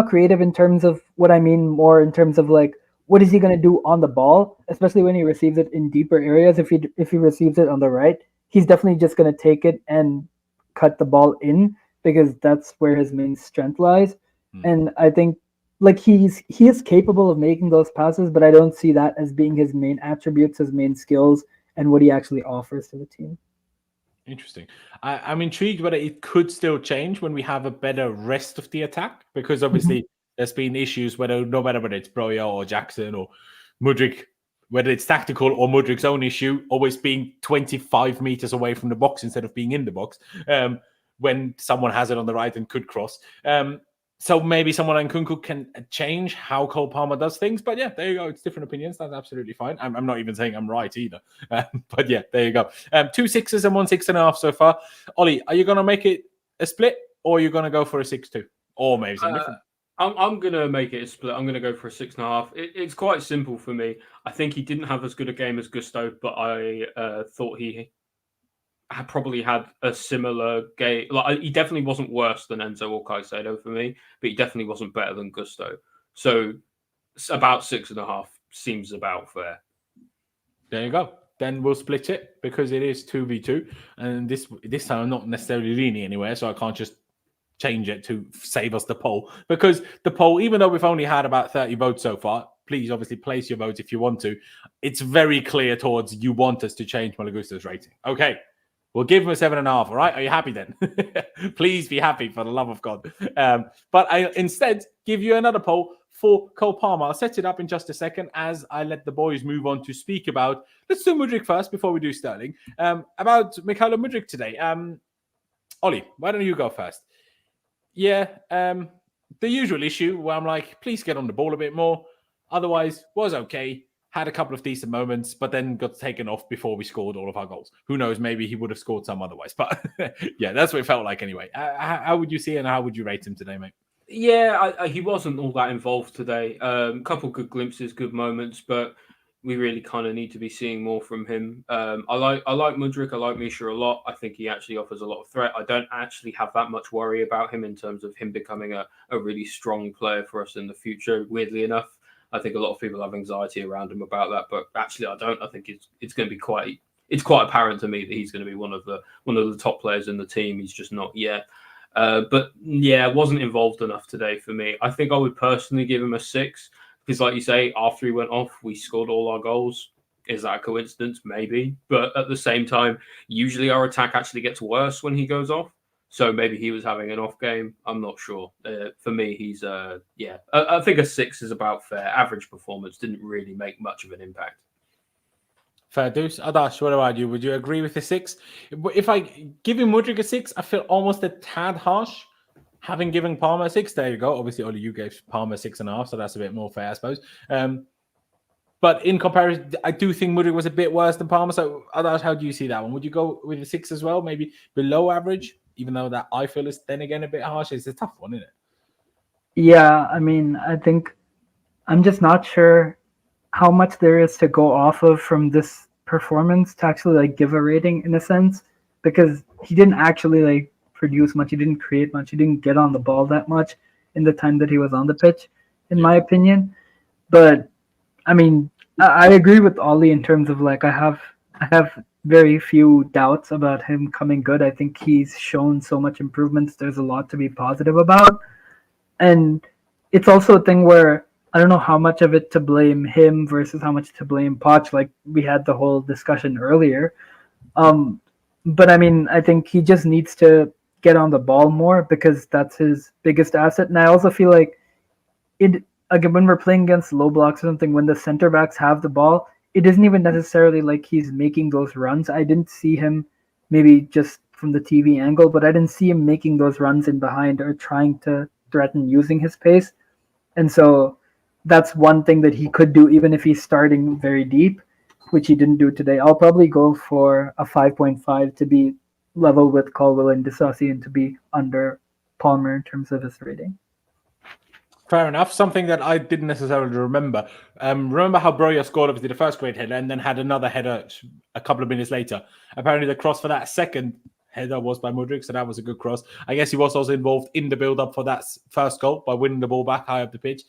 creative in terms of what I mean, more in terms of like what is he going to do on the ball, especially when he receives it in deeper areas? If he receives it on the right, he's definitely just going to take it and cut the ball in, because that's where his main strength lies. And I think like he is capable of making those passes, but I don't see that as being his main attributes, his main skills, and what he actually offers to the team. Interesting. I'm intrigued whether it could still change when we have a better rest of the attack, because obviously there's been issues no matter whether it's Broja or Jackson or Mudryk, whether it's tactical or Mudryk's own issue, always being 25 meters away from the box instead of being in the box when someone has it on the right and could cross. So maybe someone like Nkunku can change how Cole Palmer does things. But yeah, there you go. It's different opinions. That's absolutely fine. I'm not even saying I'm right either. But yeah, there you go. 2 6s and 1 6.5 so far. Ollie, are you going to make it a split, or are you going to go for a 6-2? Or maybe something different? I'm going to make it a split. I'm going to go for a 6.5. It's quite simple for me. I think he didn't have as good a game as Gusto, but I thought he probably had a similar game. Like, he definitely wasn't worse than Enzo or Caicedo for me, but he definitely wasn't better than Gusto. So about 6.5 seems about fair. There you go. Then we'll split it, because it is 2v2. And this time I'm not necessarily leaning anywhere, so I can't just change it to save us the poll. Because the poll, even though we've only had about 30 votes so far, please obviously place your votes if you want to. It's very clear towards you want us to change Malo Gusto's rating. Okay. We'll give him a 7.5. All right. Are you happy then? Please be happy, for the love of God. But I instead give you another poll for Cole Palmer. I'll set it up in just a second as I let the boys move on to speak about. Let's do Mudryk first before we do Sterling. About Mykhailo Mudryk today. Ollie, why don't you go first? Yeah. The usual issue where I'm like, please get on the ball a bit more. Otherwise, was okay. Had a couple of decent moments, but then got taken off before we scored all of our goals. Who knows? Maybe he would have scored some otherwise. But yeah, that's what it felt like anyway. How would you see it, and how would you rate him today, mate? Yeah, he wasn't all that involved today. Couple good glimpses, good moments, but we really kind of need to be seeing more from him. I like Mudryk. I like Misha a lot. I think he actually offers a lot of threat. I don't actually have that much worry about him in terms of him becoming a really strong player for us in the future, weirdly enough. I think a lot of people have anxiety around him about that, but actually I don't. I think it's going to be quite apparent to me that he's going to be one of the top players in the team. He's just not yet. But yeah, wasn't involved enough today for me. I think I would personally give him a 6, because like you say, after he went off, we scored all our goals. Is that a coincidence? Maybe. But at the same time, usually our attack actually gets worse when he goes off. So maybe he was having an off game. I'm not sure. For me, he's I think a 6 is about fair. Average performance, didn't really make much of an impact. Fair dues. Adash, what about you? Would you agree with the 6? If I give him Mudryk a 6, I feel almost a tad harsh. Having given Palmer a 6, there you go. Obviously, Ollie, you gave Palmer 6.5, so that's a bit more fair, I suppose. But in comparison, I do think Mudryk was a bit worse than Palmer. So, Adash, how do you see that one? Would you go with a 6 as well? Maybe below average? Even though that I feel is then again a bit harsh. It's a tough one, isn't it? Yeah, I mean, I think I'm just not sure how much there is to go off of from this performance to actually like give a rating in a sense, because he didn't actually like produce much. He didn't create much. He didn't get on the ball that much in the time that he was on the pitch, in my opinion. But I mean, I agree with Ollie in terms of like I have very few doubts about him coming good. I think he's shown so much improvements. There's a lot to be positive about. And it's also a thing where I don't know how much of it to blame him versus how much to blame Poch. Like we had the whole discussion earlier. But I mean, I think he just needs to get on the ball more, because that's his biggest asset. And I also feel like again, when we're playing against low blocks or something, when the center backs have the ball, it isn't even necessarily like he's making those runs. I didn't see him, maybe just from the TV angle, but I didn't see him making those runs in behind or trying to threaten using his pace. And so that's one thing that he could do, even if he's starting very deep, which he didn't do today. I'll probably go for a 5.5 to be level with Colwill and Disasi and to be under Palmer in terms of his rating. Fair enough. Something that I didn't necessarily remember. Remember how Broja scored obviously the first great header and then had another header a couple of minutes later. Apparently the cross for that second header was by Mudryk, so that was a good cross. I guess he was also involved in the build-up for that first goal by winning the ball back high up the pitch.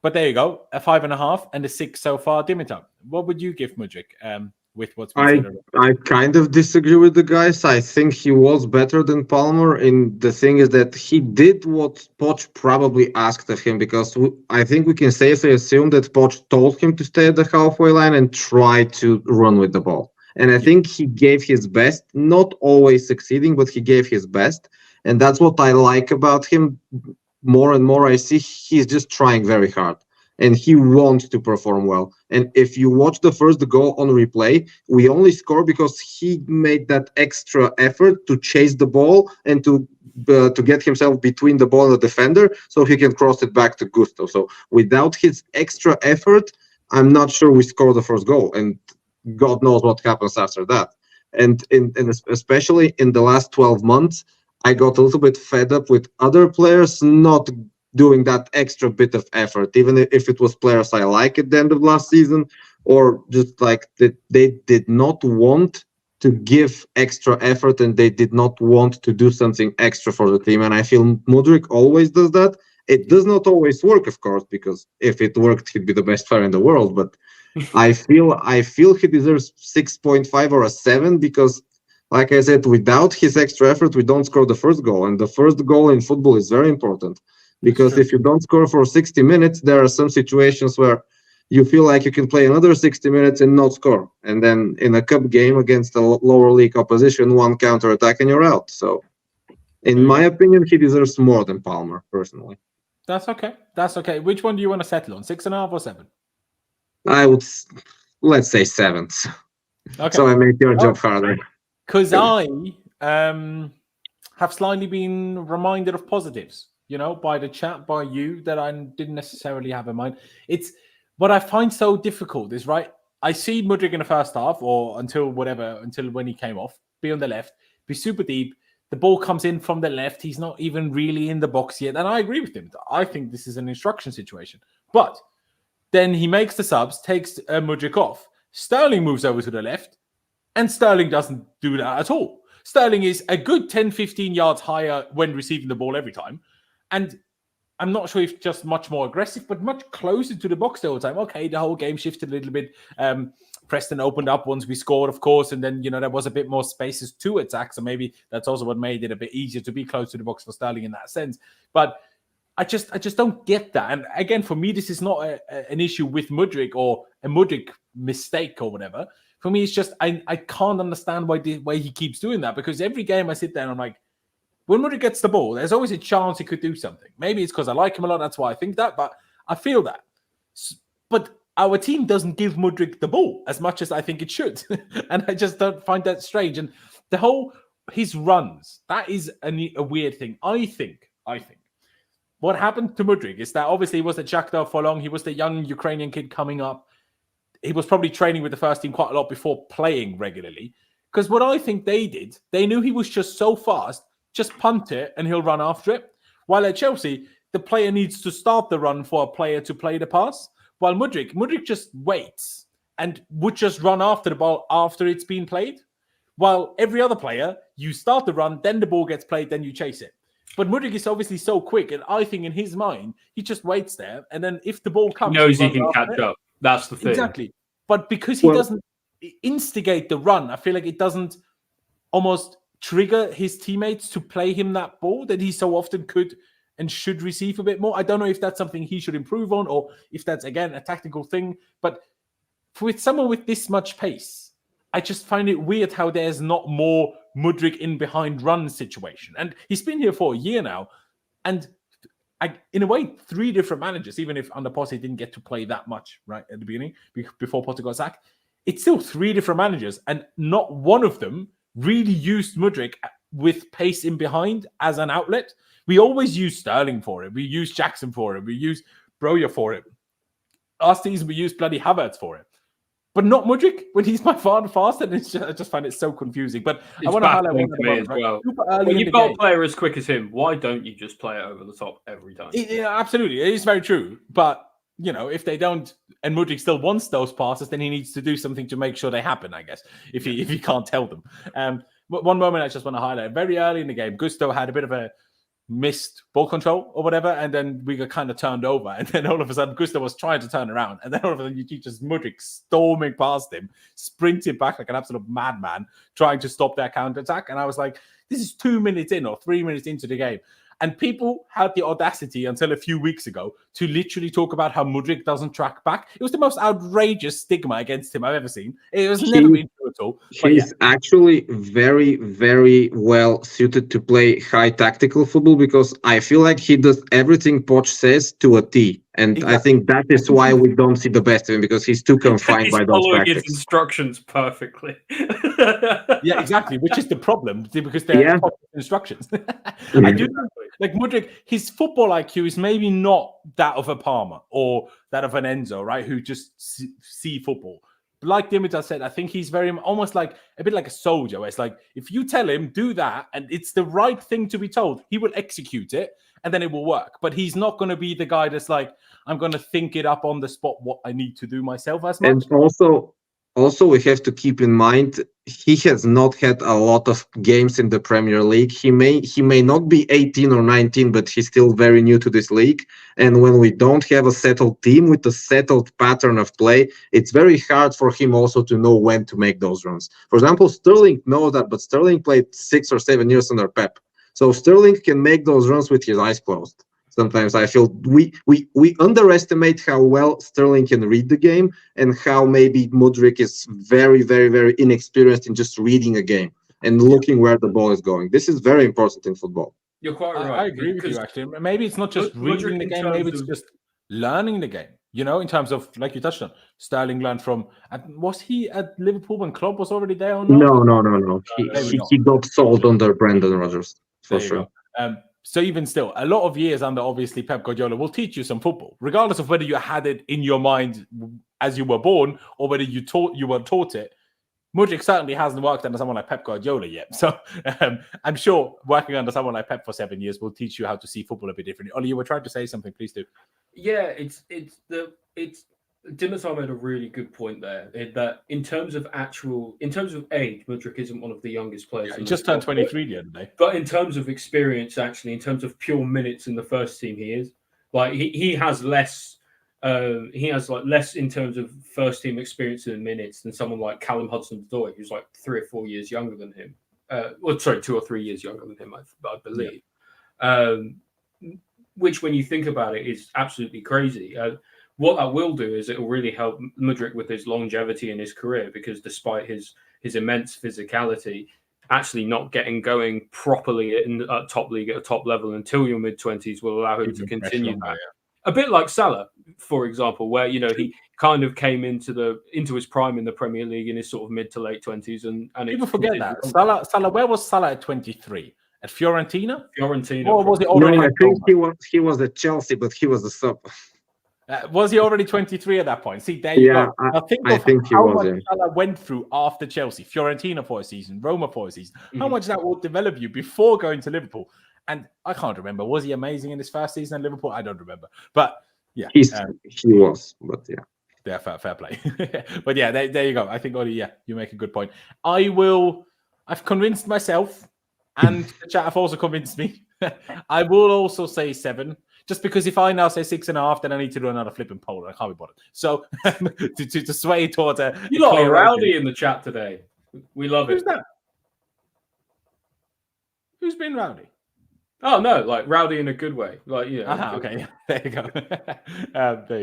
But there you go, a 5.5 and a 6 so far. Dimitar, what would you give Mudryk with what's been said? I kind of disagree with the guys. I think he was better than Palmer. And the thing is that he did what Poch probably asked of him, because I think we can safely assume that Poch told him to stay at the halfway line and try to run with the ball. And I think he gave his best, not always succeeding, but he gave his best. And that's what I like about him. More and more I see he's just trying very hard. And he wants to perform well. And if you watch the first goal on replay, we only score because he made that extra effort to chase the ball and to get himself between the ball and the defender so he can cross it back to Gusto. So without his extra effort, I'm not sure we score the first goal. And God knows what happens after that. And especially in the last 12 months, I got a little bit fed up with other players not doing that extra bit of effort, even if it was players I like at the end of last season, or just like they did not want to give extra effort and they did not want to do something extra for the team. And I feel Mudryk always does that. It does not always work, of course, because if it worked, he'd be the best player in the world. But I feel he deserves 6.5 or a 7 because, like I said, without his extra effort, we don't score the first goal. And the first goal in football is very important. Because if you don't score for 60 minutes, there are some situations where you feel like you can play another 60 minutes and not score. And then in a cup game against a lower league opposition, one counter-attack and you're out. So, in my opinion, he deserves more than Palmer, personally. That's okay. That's okay. Which one do you want to settle on, 6.5 or 7? I would, let's say 7. Okay. So I make your job harder. Because I have slightly been reminded of positives, by the chat, by you, that I didn't necessarily have in mind. It's what I find so difficult is, right, I see Mudryk in the first half or until when he came off, be on the left, be super deep. The ball comes in from the left. He's not even really in the box yet. And I agree with him. I think this is an instruction situation. But then he makes the subs, takes Mudryk off. Sterling moves over to the left, and Sterling doesn't do that at all. Sterling is a good 10, 15 yards higher when receiving the ball every time. And I'm not sure if just much more aggressive, but much closer to the box the whole time. Okay, the whole game shifted a little bit. Preston opened up once we scored, of course, and then, there was a bit more spaces to attack. So maybe that's also what made it a bit easier to be close to the box for Sterling in that sense. But I just don't get that. And again, for me, this is not an issue with Mudryk or a Mudryk mistake or whatever. For me, it's just I can't understand why he keeps doing that, because every game I sit there and I'm like, when Mudryk gets the ball, there's always a chance he could do something. Maybe it's because I like him a lot. That's why I think that. But I feel that. But our team doesn't give Mudryk the ball as much as I think it should. And I just don't find that strange. And his runs, that is a weird thing. I think what happened to Mudryk is that obviously he was at Shakhtar for long. He was the young Ukrainian kid coming up. He was probably training with the first team quite a lot before playing regularly. Because what I think they did, they knew he was just so fast, just punt it and he'll run after it. While at Chelsea, the player needs to start the run for a player to play the pass. While Mudryk just waits and would just run after the ball after it's been played. While every other player, you start the run, then the ball gets played, then you chase it. But Mudryk is obviously so quick, and I think in his mind, he just waits there, and then if the ball comes... He knows he can catch up. That's the thing. Exactly. But because he doesn't instigate the run, I feel like it doesn't almost trigger his teammates to play him that ball that he so often could and should receive a bit more. I don't know if that's something he should improve on or if that's, again, a tactical thing. But with someone with this much pace, I just find it weird how there's not more Mudryk in behind run situation. And he's been here for a year now. And in a way, 3 different managers, even if under Posse didn't get to play that much right at the beginning, before Potter got sacked, it's still 3 different managers. And not one of them really used Mudryk with pace in behind as an outlet. We always use Sterling for it. We use Jackson for it. We use Broja for it. Last season, we used bloody Havertz for it. But not Mudryk when he's by far the fastest. I just find it so confusing. But it's I want to highlight one to me as well. When you've got a player as quick as him, why don't you just play it over the top every time? Yeah, absolutely. It is very true. But, if they don't, and Mudryk still wants those passes, then he needs to do something to make sure they happen, I guess, if he can't tell them. But one moment I just want to highlight. Very early in the game, Gusto had a bit of a missed ball control or whatever, and then we got kind of turned over, and then all of a sudden Gusto was trying to turn around, and then all of a sudden you see just Mudryk storming past him, sprinting back like an absolute madman, trying to stop their counter-attack. And I was like, this is 2 minutes in or 3 minutes into the game. And people had the audacity until a few weeks ago to literally talk about how Mudryk doesn't track back. It was the most outrageous stigma against him I've ever seen. It was never been true at all. He's actually very, very well suited to play high tactical football, because I feel like he does everything Poch says to a T. And I think that is why we don't see the best of him, because he's too confined by those following tactics. his instructions perfectly. Yeah, exactly, which is the problem, because they're instructions. I do like Mudryk, his football IQ is maybe not that of a Palmer or that of an Enzo, right, who just see football. But like Dimitar said, I think he's very almost like a bit like a soldier, where it's like, if you tell him, do that, and it's the right thing to be told, he will execute it, and then it will work. But he's not going to be the guy that's like, I'm going to think it up on the spot what I need to do myself as much. And also we have to keep in mind, he has not had a lot of games in the Premier League. He may not be 18 or 19, but he's still very new to this league. And when we don't have a settled team with a settled pattern of play, it's very hard for him also to know when to make those runs. For example, Sterling knows that, but Sterling played 6 or 7 years under Pep. So Sterling can make those runs with his eyes closed. Sometimes I feel we underestimate how well Sterling can read the game, and how maybe Mudryk is very, very, very inexperienced in just reading a game and looking where the ball is going. This is very important in football. You're quite right. I agree with you, actually. Maybe it's not just reading the game, maybe it's just learning the game. You know, in terms of, like you touched on, Sterling learned from... Was he at Liverpool when Klopp was already there or not? No. He got sold under Brendan Rodgers, for sure. So even still, a lot of years under, obviously, Pep Guardiola will teach you some football, regardless of whether you had it in your mind as you were born or whether you were taught it. Mudryk certainly hasn't worked under someone like Pep Guardiola yet. So I'm sure working under someone like Pep for 7 years will teach you how to see football a bit differently. Ollie, you were trying to say something, please do. Yeah, Dimitar made a really good point there. That in terms of age, Mudryk isn't one of the youngest players. He just turned 23 the other day. But in terms of experience, actually, in terms of pure minutes in the first team, he is like he has less. He has like less in terms of first team experience in minutes than someone like Callum Hudson-Odoi, who's like 3 or 4 years younger than him. 2 or 3 years younger than him, I believe. Yeah. Which, when you think about it, is absolutely crazy. What that will do is it will really help Mudryk with his longevity in his career, because despite his immense physicality, actually not getting going properly in top league at a top level until your mid-20s will allow him to continue that. A bit like Salah, for example, where he kind of came into his prime in the Premier League in his sort of mid to late 20s, and people forget that Salah. Where was Salah at 23? At Fiorentina? Fiorentina. Or was it already? No, I think he was at Chelsea, but he was a sub. Was he already 23 at that point? See, there you go. Now think how much Salah went through after Chelsea, Fiorentina for a season, Roma for a season. How much that will develop you before going to Liverpool. And I can't remember. Was he amazing in his first season at Liverpool? I don't remember. But yeah. He was, but yeah. Yeah, fair play. But yeah, there you go. I think, Ollie, you make a good point. I've convinced myself, and the chat have also convinced me. I will also say 7. Just because if I now say 6.5, then I need to do another flipping poll. I can't be bothered. So to sway towards a... You lot are rowdy in the chat today. We love it. Who's that? Who's been rowdy? Oh, no, like rowdy in a good way. Like, yeah. Okay, there you go. There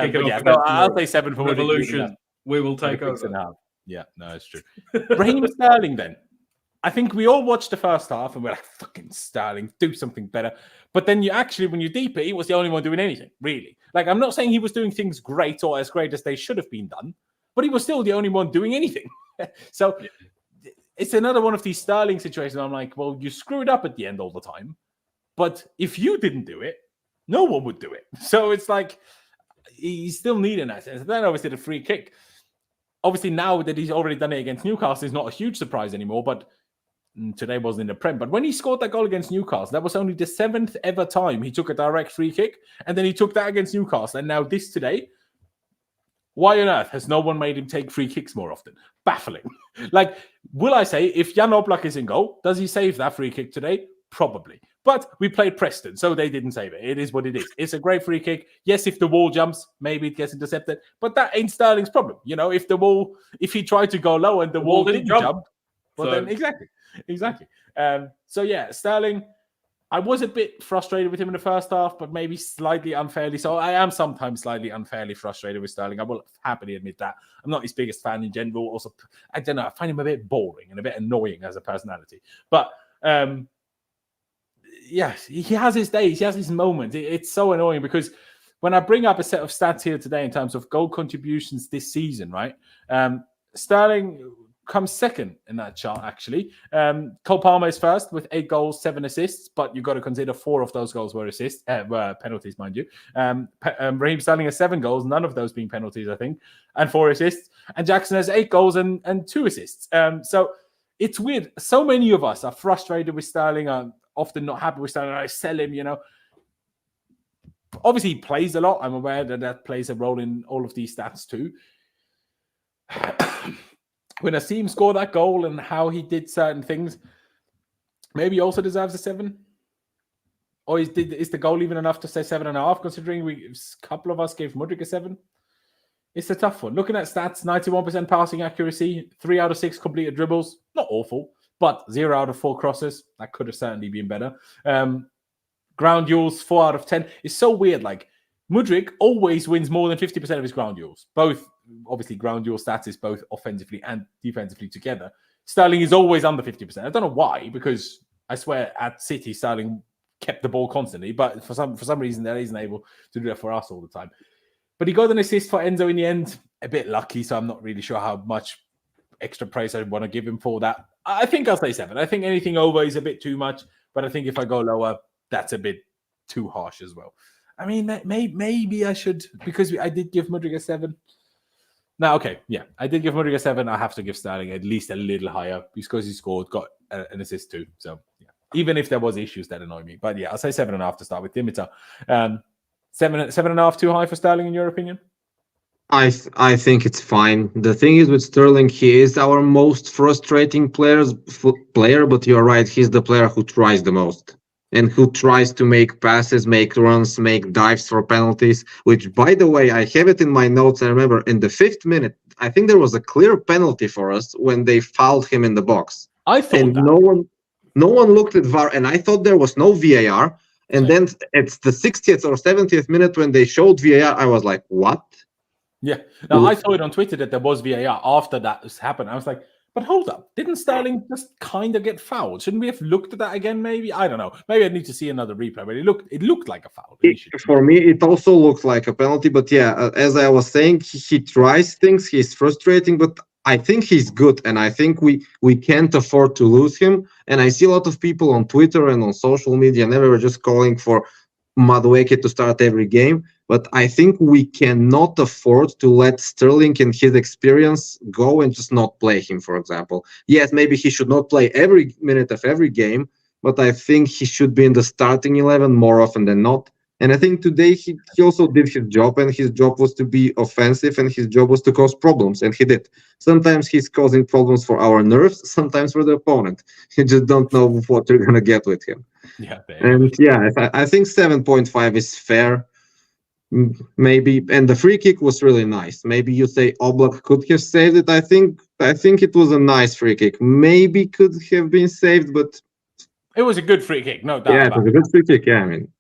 you go. I'll say 7 for Revolution. We will take over. 6.5. Yeah, no, it's true. Raheem Sterling, then. I think we all watched the first half and we're like, fucking Sterling, do something better. But then when you deep it, he was the only one doing anything, really. Like, I'm not saying he was doing things great or as great as they should have been done, but he was still the only one doing anything. So it's another one of these Sterling situations. I'm like, well, you screwed up at the end all the time. But if you didn't do it, no one would do it. So it's like, he's still needing that. And then obviously the free kick. Obviously now that he's already done it against Newcastle is not a huge surprise anymore, but today wasn't in the Prem. But when he scored that goal against Newcastle, that was only the 7th ever time he took a direct free kick. And then he took that against Newcastle. And now this today, why on earth has no one made him take free kicks more often? Baffling. Like, will I say, if Jan Oblak is in goal, does he save that free kick today? Probably. But we played Preston, so they didn't save it. It is what it is. It's a great free kick. Yes, if the wall jumps, maybe it gets intercepted. But that ain't Sterling's problem. If he tried to go low and the wall didn't jump, well, then exactly. So yeah, Sterling, I was a bit frustrated with him in the first half, but maybe slightly unfairly. So I am sometimes slightly unfairly frustrated with Sterling. I will happily admit that. I'm not his biggest fan in general. Also, I don't know. I find him a bit boring and a bit annoying as a personality. But yes, he has his days. He has his moments. It's so annoying because when I bring up a set of stats here today in terms of goal contributions this season, right? Sterling comes second in that chart, actually. Cole Palmer is first with 8 goals, 7 assists, but you've got to consider 4 of those goals were were penalties, mind you. Raheem Sterling has 7 goals, none of those being penalties, I think, and 4 assists. And Jackson has 8 goals and 2 assists. So it's weird. So many of us are frustrated with Sterling, are often not happy with Sterling. I sell him, Obviously, he plays a lot. I'm aware that plays a role in all of these stats too. When I see him score that goal and how he did certain things, maybe he also deserves a 7. Or is the goal even enough to say 7.5, considering a couple of us gave Mudryk a 7? It's a tough one. Looking at stats, 91% passing accuracy, 3 out of 6 completed dribbles. Not awful, but 0 out of 4 crosses. That could have certainly been better. Ground duels, 4 out of 10. It's so weird. Like, Mudryk always wins more than 50% of his ground duels. Both, obviously, ground duel stats is both offensively and defensively together. Sterling is always under 50%. I don't know why, because I swear at City, Sterling kept the ball constantly, but for some reason, that isn't able to do that for us all the time. But he got an assist for Enzo in the end. A bit lucky, so I'm not really sure how much extra praise I want to give him for that. I think I'll say 7. I think anything over is a bit too much, but I think if I go lower, that's a bit too harsh as well. I mean, maybe I should, because I did give Mudryk a 7. Now, okay, yeah, I did give Mudryk a 7. I have to give Sterling at least a little higher because he scored, got an assist too. So, yeah, even if there was issues that annoy me. But yeah, I'll say 7.5 to start with. Dimitar, 7.5 too high for Sterling, in your opinion? I think it's fine. The thing is with Sterling, he is our most frustrating player, but you're right, he's the player who tries the most. And who tries to make passes, make runs, make dives for penalties, which, by the way, I have it in my notes. I remember in the 5th minute, I think there was a clear penalty for us when they fouled him in the box. I thought and that. no one looked at VAR, and I thought there was no VAR. And then it's the 60th or 70th minute when they showed VAR, I was like, what? Yeah. Now, I saw it on Twitter that there was VAR after that happened. I was like, but hold up, didn't Sterling just kind of get fouled? Shouldn't we have looked at that again? Maybe, I don't know. Maybe I need to see another replay. But it looked like a foul. For me, it also looked like a penalty. But yeah, as I was saying, he tries things. He's frustrating, but I think he's good, and I think we can't afford to lose him. And I see a lot of people on Twitter and on social media and everywhere just calling for Madueke to start every game. But I think we cannot afford to let Sterling and his experience go and just not play him, for example. Yes, maybe he should not play every minute of every game, but I think he should be in the starting 11 more often than not. And I think today he also did his job, and his job was to be offensive, and his job was to cause problems, and he did. Sometimes he's causing problems for our nerves, sometimes for the opponent. You just don't know what you're going to get with him. Yeah, and yeah, I think 7.5 is fair. Maybe, and the free kick was really nice. Maybe you say Oblak could have saved it. I think it was a nice free kick. Maybe could have been saved, but it was a good free kick, no doubt. Yeah, it was a good free kick. Yeah, I mean,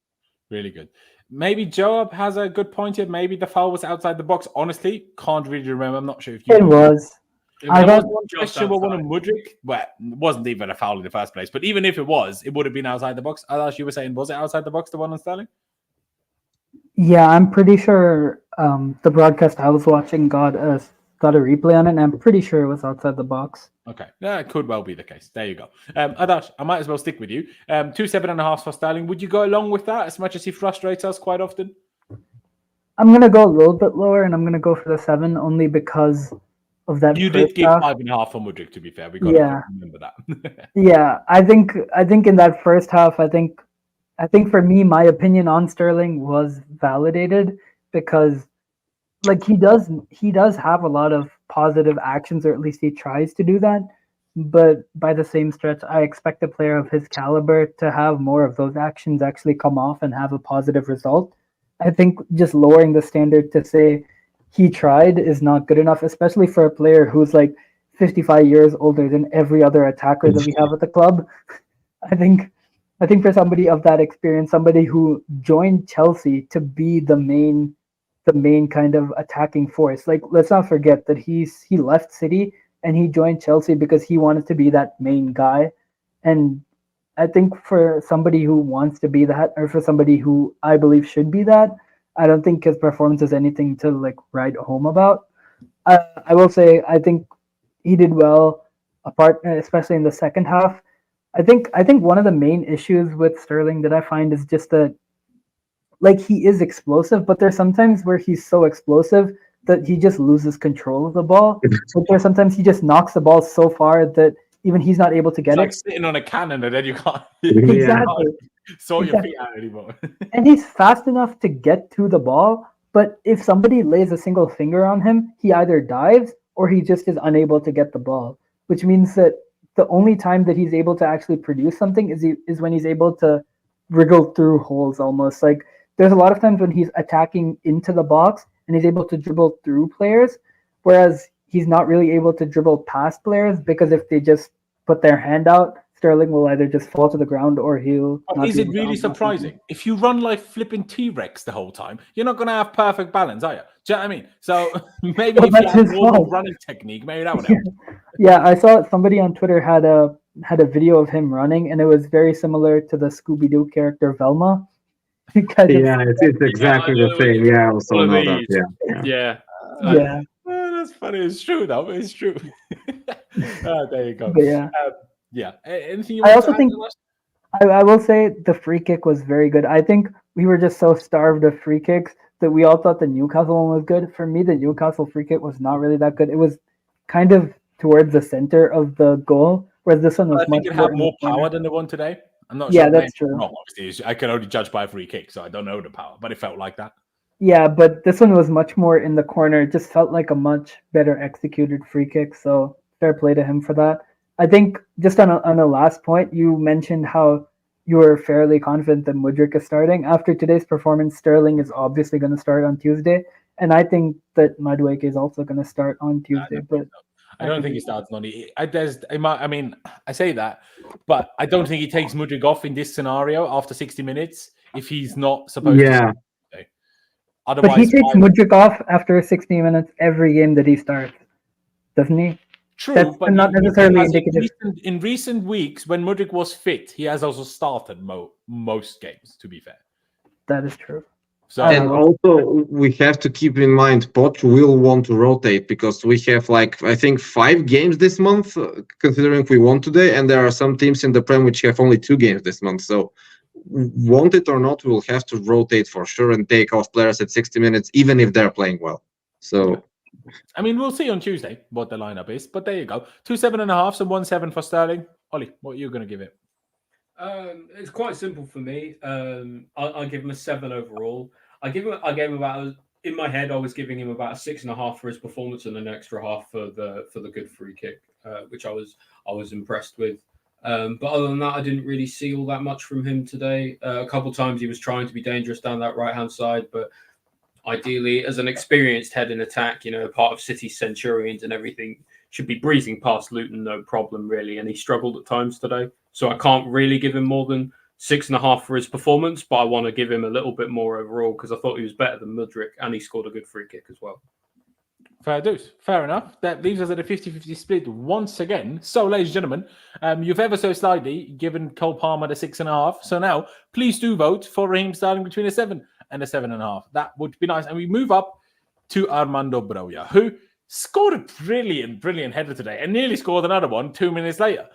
really good. Maybe Joab has a good point here. Maybe the foul was outside the box. Honestly, can't really remember. I'm not sure if you. It was. I got one questionable one on Mudryk. Well, it wasn't even a foul in the first place. But even if it was, it would have been outside the box. As you were saying, was it outside the box, the one on Sterling? Yeah, I'm pretty sure the broadcast I was watching got a replay on it, and I'm pretty sure it was outside the box. Okay, yeah, it could well be the case. There you go. Adash, I might as well stick with you. 2 7.5 for Sterling. Would you go along with that as much as he frustrates us quite often? I'm going to go a little bit lower, and I'm going to go for the 7 only because of that. You did give 5.5 for Mudryk, to be fair. We got to remember that. Yeah, I think in that first half, I think for me, my opinion on Sterling was validated because, like, he does have a lot of positive actions, or at least he tries to do that. But by the same stretch, I expect a player of his caliber to have more of those actions actually come off and have a positive result. I think just lowering the standard to say he tried is not good enough, especially for a player who's like 55 years older than every other attacker that we have at the club. I think for somebody of that experience, somebody who joined Chelsea to be the main kind of attacking force. Like, let's not forget that he left City and he joined Chelsea because he wanted to be that main guy. And I think for somebody who wants to be that, or for somebody who I believe should be that, I don't think his performance is anything to like write home about. I will say I think he did well, especially in the second half. I think one of the main issues with Sterling that I find is just that, like, he is explosive, but there's sometimes where he's so explosive that he just loses control of the ball. But there's sometimes he just knocks the ball so far that even he's not able to get it's it. like sitting on a cannon and then you can't Exactly. sort your feet out anymore. And he's fast enough to get to the ball, but if somebody lays a single finger on him, he either dives or he just is unable to get the ball, which means that the only time that he's able to actually produce something is when he's able to wriggle through holes almost. Like, there's a lot of times when he's attacking into the box and he's able to dribble through players, whereas he's not really able to dribble past players because if they just put their hand out, Sterling will either just fall to the ground or he'll. Is it really surprising? If you run like flipping T-Rex the whole time, you're not going to have perfect balance, are you? Do you know what I mean? So maybe if you have normal running technique, maybe that would help. Yeah, I saw somebody on Twitter had a video of him running, and it was very similar to the Scooby-Doo character Velma. It's exactly the same. Yeah, I also know that. Yeah. That's funny. It's true, though. It's true. There you go. But anything you want I also think I will say the free kick was very good. I think we were just so starved of free kicks that we all thought the Newcastle one was good. For me, the Newcastle free kick was not really that good. It was kind of towards the center of the goal, whereas this one was much it had more power than the one today. I'm not sure. Yeah, that's true. No, obviously, I can only judge by a free kick, so I don't know the power, but it felt like that. Yeah, but this one was much more in the corner. It just felt like a much better executed free kick, so fair play to him for that. I think just on a last point, you mentioned how you were fairly confident that Mudryk is starting. After today's performance, Sterling is obviously going to start on Tuesday, and I think that Madueke is also going to start on Tuesday. But I don't think he starts Noni. I mean, I say that, but I don't think he takes Mudryk off in this scenario after 60 minutes if he's not supposed to start. Otherwise, but he takes Mudryk off after 60 minutes every game that he starts, doesn't he? True, that's but not necessarily indicative. In recent weeks, when Mudryk was fit, he has also started most games, to be fair. That is true. So, and also, we have to keep in mind, Poch will want to rotate because we have, I think 5 games this month, considering we won today, and there are some teams in the Prem which have only 2 games this month. So, want it or not, we'll have to rotate for sure and take off players at 60 minutes, even if they're playing well. So, I mean, we'll see on Tuesday what the lineup is, but there you go. 2 7.5 and 1 7 for Sterling. Ollie, what are you going to give it? It's quite simple for me. I'll give him a 7 overall. I gave him about, in my head, I was giving him about a 6.5 for his performance and an extra half for the good free kick, which I was impressed with. But other than that, I didn't really see all that much from him today. A couple of times he was trying to be dangerous down that right-hand side, but ideally, as an experienced head in attack, part of City's Centurions and everything, should be breezing past Luton, no problem, really. And he struggled at times today. So I can't really give him more than 6.5 for his performance, but I want to give him a little bit more overall because I thought he was better than Mudryk and he scored a good free kick as well. Fair dues. Fair enough. That leaves us at a 50-50 split once again. So, ladies and gentlemen, you've ever so slightly given Cole Palmer the 6.5. So now, please do vote for Raheem Sterling between a 7 and a 7.5. That would be nice. And we move up to Armando Broja, who scored a brilliant header today and nearly scored another one 2 minutes later.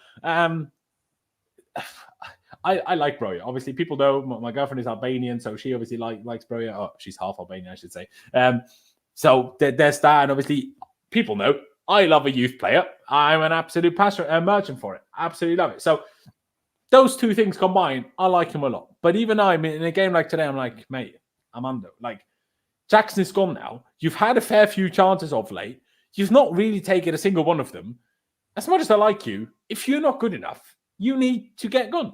I like Broja. Obviously, people know my girlfriend is Albanian, so she obviously likes Broja. Oh, she's half Albanian, I should say. So there's that, and obviously people know I love a youth player. I'm an absolute merchant for it. Absolutely love it. So those two things combined, I like him a lot. But even I mean, in a game like today, I'm like, mate, I'm under. Like, Jackson is gone now. You've had a fair few chances of late. You've not really taken a single one of them. as much as I like you, if you're not good enough, you need to get gone.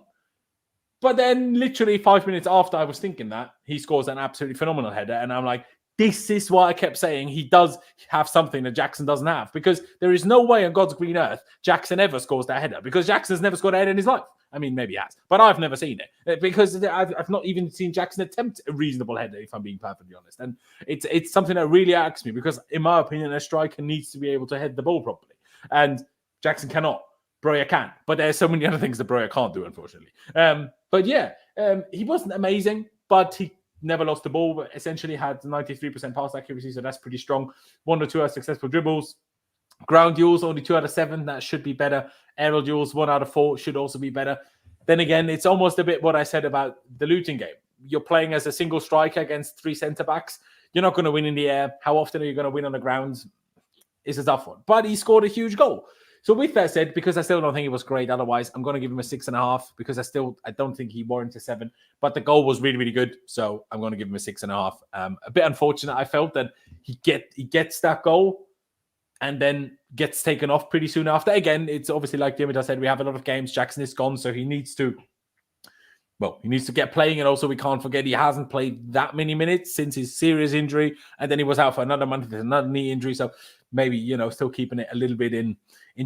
But then literally 5 minutes after I was thinking that, he scores an absolutely phenomenal header. And I'm like, this is why I kept saying he does have something that Jackson doesn't have. Because there is no way on God's green earth Jackson ever scores that header. Because Jackson's never scored a header in his life. I mean, maybe he has. But I've never seen it. Because I've not even seen Jackson attempt a reasonable header, if I'm being perfectly honest. And it's something that really irks me. Because in my opinion, a striker needs to be able to head the ball properly. And Jackson cannot. Broja can. But there's so many other things that Broja can't do, unfortunately. But yeah, he wasn't amazing, but he never lost the ball, but essentially had 93% pass accuracy, so that's pretty strong. 1 or 2 successful dribbles. Ground duels, only 2 out of 7. That should be better. Aerial duels, 1 out of 4, should also be better. Then again, it's almost a bit what I said about the Luton game. You're playing as a single striker against 3 centre-backs. You're not going to win in the air. How often are you going to win on the ground? It's a tough one. But he scored a huge goal. So with that said, because I still don't think it was great otherwise, I'm going to give him a 6.5 because I don't think he warrants a 7. But the goal was really, really good. So I'm going to give him a 6.5. A bit unfortunate. I felt that he gets that goal and then gets taken off pretty soon after. Again, it's obviously like Dimitar said, we have a lot of games. Jackson is gone, so he needs to get playing. And also we can't forget he hasn't played that many minutes since his serious injury. And then he was out for another month with another knee injury. So maybe, still keeping it a little bit in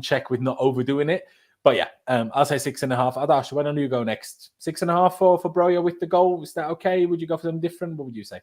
check with not overdoing it. But yeah, I'll say 6.5. Adash, why don't you go next? 6.5 for Broja with the goal. Is that okay? Would you go for something different? What would you say?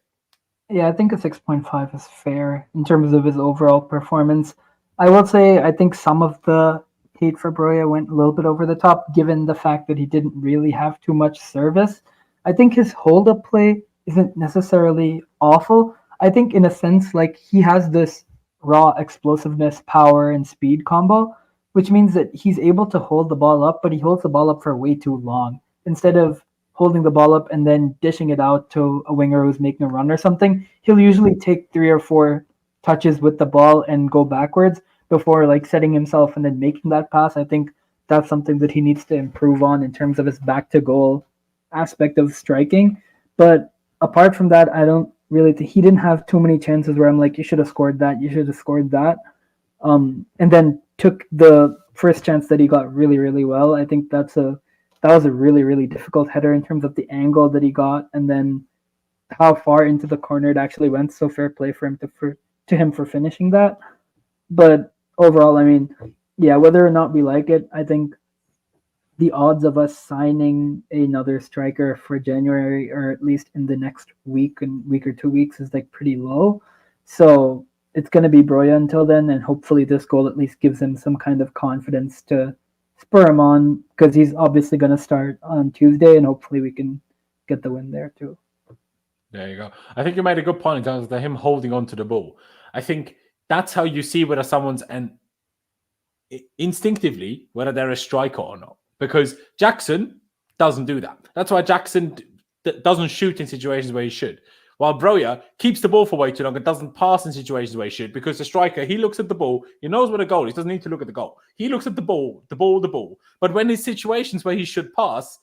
Yeah, I think a 6.5 is fair in terms of his overall performance. I will say I think some of the hate for Broja went a little bit over the top, given the fact that he didn't really have too much service. I think his hold-up play isn't necessarily awful. I think in a sense, like, he has this raw explosiveness, power, and speed combo, which means that he's able to hold the ball up, but he holds the ball up for way too long. Instead of holding the ball up and then dishing it out to a winger who's making a run or something, he'll usually take 3 or 4 touches with the ball and go backwards before like setting himself and then making that pass. I think that's something that he needs to improve on in terms of his back to goal aspect of striking. But apart from that, I don't really think he didn't have too many chances where I'm like, you should have scored that, you should have scored that. And then took the first chance that he got really, really well. I think that was a really, really difficult header in terms of the angle that he got and then how far into the corner it actually went. So fair play for him to him for finishing that. But overall, I mean, yeah, whether or not we like it, I think the odds of us signing another striker for January, or at least in the next week or 2 weeks, is like pretty low. So it's going to be Broja until then, and hopefully this goal at least gives him some kind of confidence to spur him on, because he's obviously going to start on Tuesday, and hopefully we can get the win there too. There you go. I think you made a good point in terms of him holding on to the ball. I think that's how you see whether someone's instinctively whether they're a striker or not. Because Jackson doesn't do that. That's why Jackson doesn't shoot in situations where he should. While Broja keeps the ball for way too long and doesn't pass in situations where he should. Because the striker, he looks at the ball. He knows where the goal is. He doesn't need to look at the goal. He looks at the ball. But when there's situations where he should pass,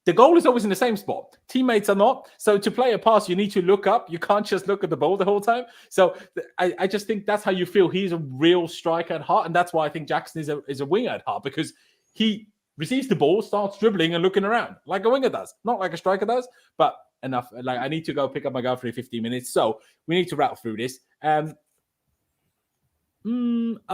the goal is always in the same spot. Teammates are not. So to play a pass, you need to look up. You can't just look at the ball the whole time. So I just think that's how you feel. He's a real striker at heart. And that's why I think Jackson is a winger at heart. Because he receives the ball, starts dribbling and looking around like a winger does. Not like a striker does, but enough. Like, I need to go pick up my girlfriend in 15 minutes. So we need to rattle through this. I'll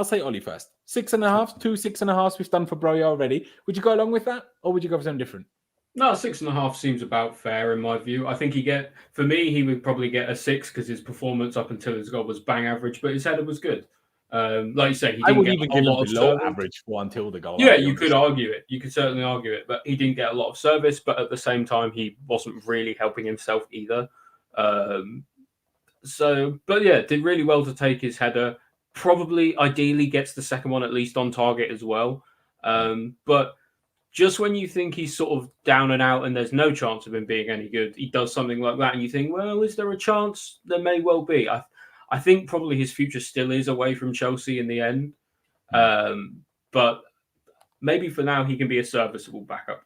say Ollie first. 6.5, 2 6.5s we've done for Broja already. Would you go along with that? Or would you go for something different? No, 6.5 seems about fair in my view. I think he would probably get a 6 because his performance up until his goal was bang average, but his header was good. Like you say, he didn't get a lot of below average for until the goal. Yeah, you could argue it. You could certainly argue it, but he didn't get a lot of service. But at the same time, he wasn't really helping himself either. But yeah, did really well to take his header. Probably, ideally, gets the second one at least on target as well. But just when you think he's sort of down and out and there's no chance of him being any good, he does something like that, and you think, well, is there a chance? There may well be. I think probably his future still is away from Chelsea in the end. But maybe for now he can be a serviceable backup.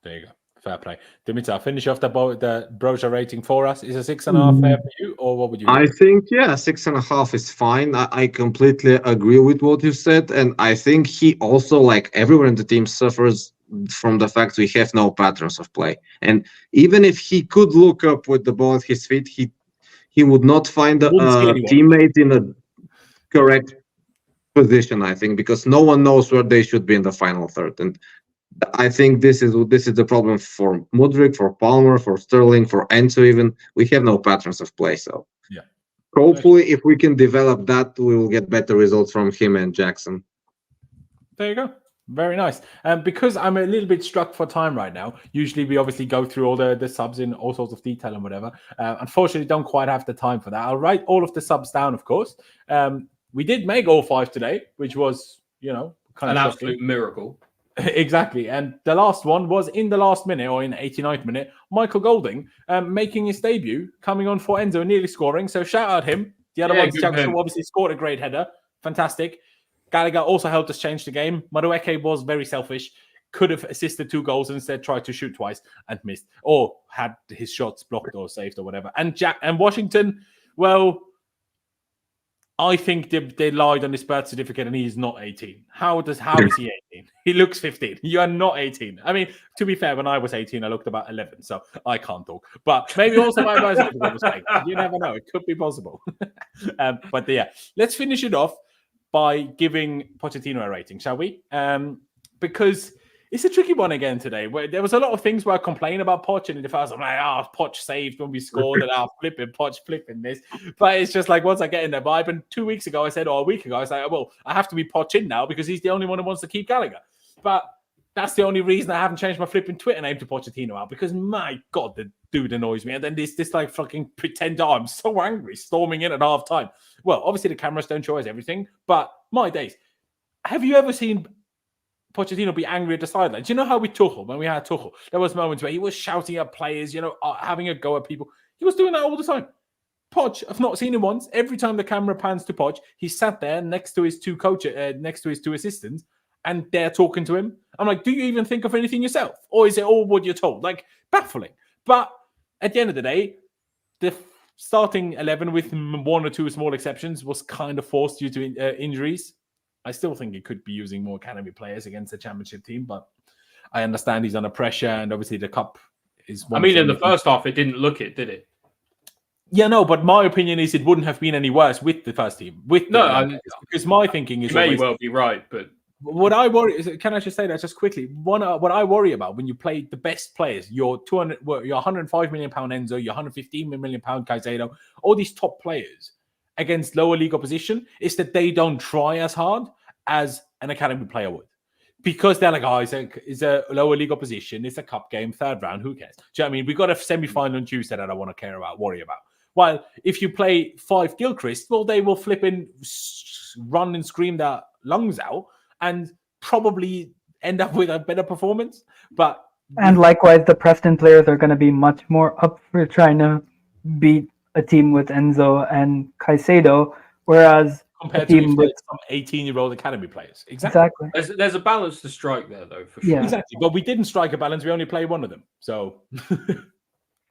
There you go. Fair play. Dimitar, finish off the Broja rating for us. Is a 6.5 fair for you, or what would you? I think 6.5 is fine. I completely agree with what you said, and I think he also, like everyone in the team, suffers from the fact we have no patterns of play. And even if he could look up with the ball at his feet, he would not find a teammate in a correct position, I think, because no one knows where they should be in the final third. And I think this is the problem for Mudryk, for Palmer, for Sterling, for Enzo even. We have no patterns of play. So hopefully if we can develop that, we will get better results from him and Jackson. There you go. Very nice. Because I'm a little bit struck for time right now. Usually we obviously go through all the subs in all sorts of detail and whatever. Unfortunately, don't quite have the time for that. I'll write all of the subs down, of course. We did make all 5 today, which was, kind of an absolute miracle. Exactly. And the last one was in the last minute, or in the 89th minute, Michael Golding making his debut, coming on for Enzo, nearly scoring. So shout out him. The other ones, Jackson obviously scored a great header. Fantastic. Gallagher also helped us change the game. Madueke was very selfish. Could have assisted 2 goals, instead tried to shoot twice and missed, or had his shots blocked or saved or whatever. And Washington, well, I think they lied on his birth certificate and he is not 18. How is he 18? He looks 15. You are not 18. I mean, to be fair, when I was 18, I looked about 11, so I can't talk. But maybe also my birth certificate was fake. You never know. It could be possible. But let's finish it off by giving Pochettino a rating, shall we? Because it's a tricky one again today. Where there was a lot of things where I complained about Poch, and in the first I'm like, Poch saved when we scored, and Poch flipping this. But it's just like, once I get in their vibe, and 2 weeks ago I said, or a week ago, I was like, well, I have to be Poch in now because he's the only one who wants to keep Gallagher. But that's the only reason I haven't changed my flipping Twitter name to Pochettino out, because my God, the dude annoys me. And then this like fucking pretend, I'm so angry, storming in at half time. Well, obviously the cameras don't show us everything, but my days. Have you ever seen Pochettino be angry at the sidelines? You know how with Tuchel, when we had Tuchel, there was moments where he was shouting at players, having a go at people. He was doing that all the time. Poch, I've not seen him once. Every time the camera pans to Poch, he sat there next to his 2 coaches, next to his 2 assistants, and they're talking to him. I'm like, do you even think of anything yourself? Or is it all what you're told? Like, baffling. But at the end of the day, the starting 11 with 1 or 2 small exceptions was kind of forced due to injuries. I still think he could be using more academy players against the championship team, but I understand he's under pressure, and obviously the cup is one. I mean, in the first half, it didn't look it, did it? Yeah, no, but my opinion is it wouldn't have been any worse with the first team. Because my thinking is... You may well be right, but... What I worry is, can I just say that just quickly? What I worry about when you play the best players, your 105 million pound Enzo, your 115 million pound Caicedo, all these top players against lower league opposition, is that they don't try as hard as an academy player would, because they're like, it's a lower league opposition, it's a cup game, 3rd round, who cares? Do you know what I mean? We got a semi-final on Tuesday that I want to worry about. While if you play 5 Gilchrist, well, they will flip in, run and scream their lungs out, and probably end up with a better performance. And likewise, the Preston players are going to be much more up for trying to beat a team with Enzo and Caicedo, whereas compared to some 18-year-old academy players. Exactly. There's a balance to strike there, though, for sure. Yeah. Exactly. But we didn't strike a balance. We only played 1 of them. So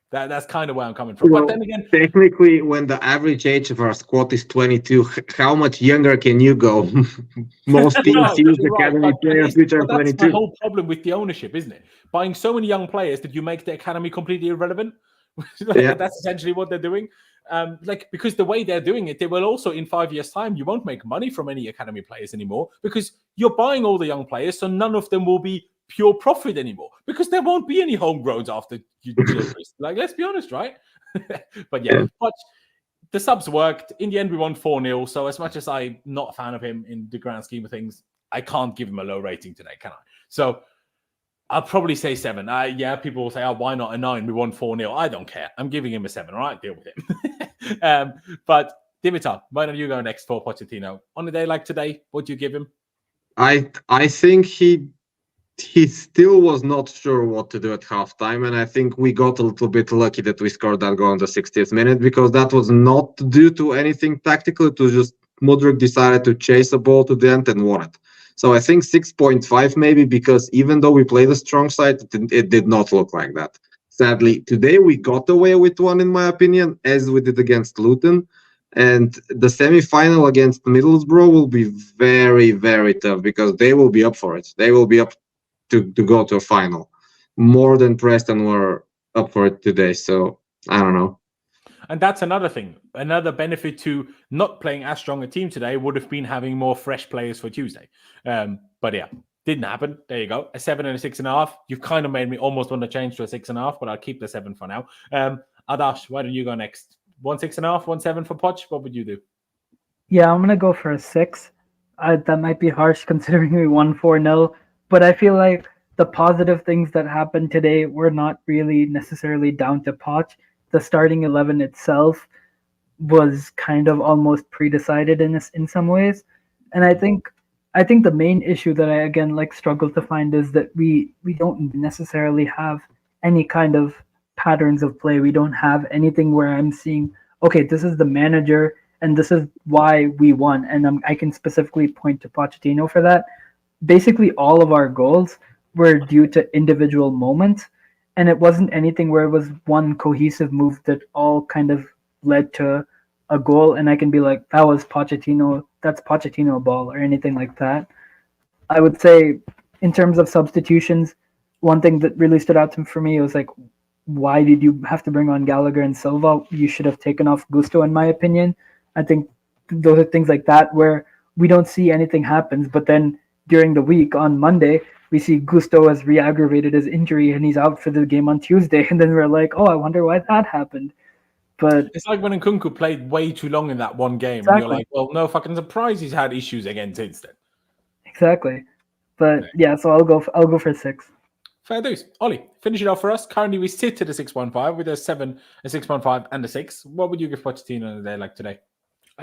that's kind of where I'm coming from. Well, but then again, technically, when the average age of our squad is 22, how much younger can you go? Most teams use academy players which are 22. That's the whole problem with the ownership, isn't it? Buying so many young players that you make the academy completely irrelevant. That's essentially what they're doing. Because the way they're doing it, they will also, in 5 years' time, you won't make money from any academy players anymore, because you're buying all the young players, so none of them will be pure profit anymore, because there won't be any homegrowns after you. Let's be honest, right? But the subs worked. In the end, we won 4-0. So as much as I'm not a fan of him in the grand scheme of things, I can't give him a low rating today, can I? So I'll probably say 7. People will say, why not a 9? We won 4-0. I don't care. I'm giving him a 7. All right, deal with it. But Dimitar, why don't you go next for Pochettino? On a day like today, what do you give him? I think he still was not sure what to do at halftime, and I think we got a little bit lucky that we scored that goal in the 60th minute, because that was not due to anything tactical. It was just Mudryk decided to chase a ball to the end and won it. So I think 6.5 maybe, because even though we played a strong side, it did not look like that. Sadly, today we got away with one, in my opinion, as we did against Luton. And the semi-final against Middlesbrough will be very, very tough, because they will be up for it. They will be up to go to a final, more than Preston were up for it today. So I don't know. And that's another thing. Another benefit to not playing as strong a team today would have been having more fresh players for Tuesday. But yeah, didn't happen. There you go. A 7 and a 6.5. You've kind of made me almost want to change to a 6.5, but I'll keep the 7 for now. Adash, why don't you go next? 1 6.5, 1 7 for Poch. What would you do? Yeah, I'm gonna go for a 6. That might be harsh considering we won 4-0, but I feel like the positive things that happened today were not really necessarily down to Poch. The starting 11 itself was kind of almost pre-decided in some ways, and I think the main issue that I again struggle to find is that we don't necessarily have any kind of patterns of play. We don't have anything where I'm seeing, okay, this is the manager and this is why we won, and I can specifically point to Pochettino for that. Basically, all of our goals were due to individual moments. And it wasn't anything where it was one cohesive move that all kind of led to a goal. And I can be like, that was Pochettino, that's Pochettino ball, or anything like that. I would say, in terms of substitutions, one thing that really stood out for me was like, why did you have to bring on Gallagher and Silva? You should have taken off Gusto, in my opinion. I think those are things like that where we don't see anything happens, but then during the week on Monday, we see Gusto has re-aggravated his injury and he's out for the game on Tuesday. And then we're like, oh, I wonder why that happened. But it's like when Nkunku played way too long in that one game. Exactly. And you're like, well, no fucking surprise he's had issues again since then. Exactly. But yeah, so I'll go for 6. Fair dues. Ollie, finish it off for us. Currently, we sit at a 6.5 with a 7, a 6.5, and a 6. What would you give Pochettino on a day like today?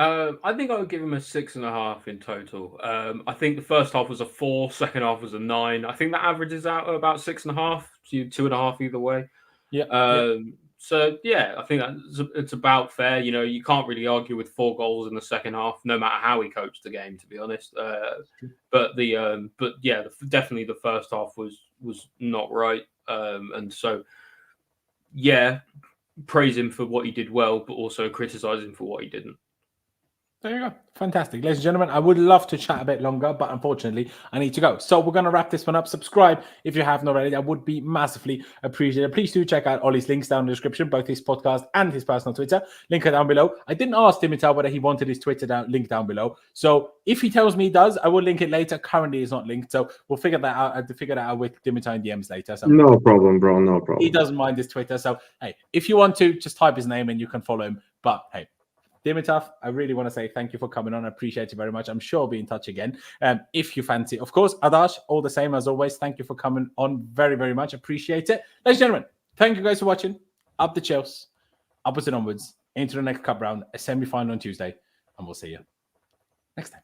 I think I would give him a 6.5 in total. I think the first half was a 4, second half was a 9. I think that averages out at about 6.5, so 2.5 either way. Yeah. So yeah, I think it's about fair. You know, you can't really argue with 4 goals in the second half, no matter how he coached the game, to be honest. But definitely the first half was not right. And so yeah, praise him for what he did well, but also criticize him for what he didn't. There you go. Fantastic. Ladies and gentlemen, I would love to chat a bit longer, but unfortunately, I need to go. So we're going to wrap this one up. Subscribe if you haven't already. That would be massively appreciated. Please do check out Ollie's links down in the description, both his podcast and his personal Twitter. Link are down below. I didn't ask Dimitar whether he wanted his Twitter link down below. So if he tells me he does, I will link it later. Currently, it's not linked. So we'll figure that out with Dimitar in DMs later. So no problem, bro. No problem. He doesn't mind his Twitter. So, hey, if you want to, just type his name and you can follow him. But, hey, Dimitar, I really want to say thank you for coming on. I appreciate you very much. I'm sure I'll be in touch again if you fancy. Of course, Adash, all the same as always. Thank you for coming on. Very, very much. Appreciate it. Ladies and gentlemen, thank you guys for watching. Up the Chelsea, upwards and onwards, into the next cup round, a semi-final on Tuesday. And we'll see you next time.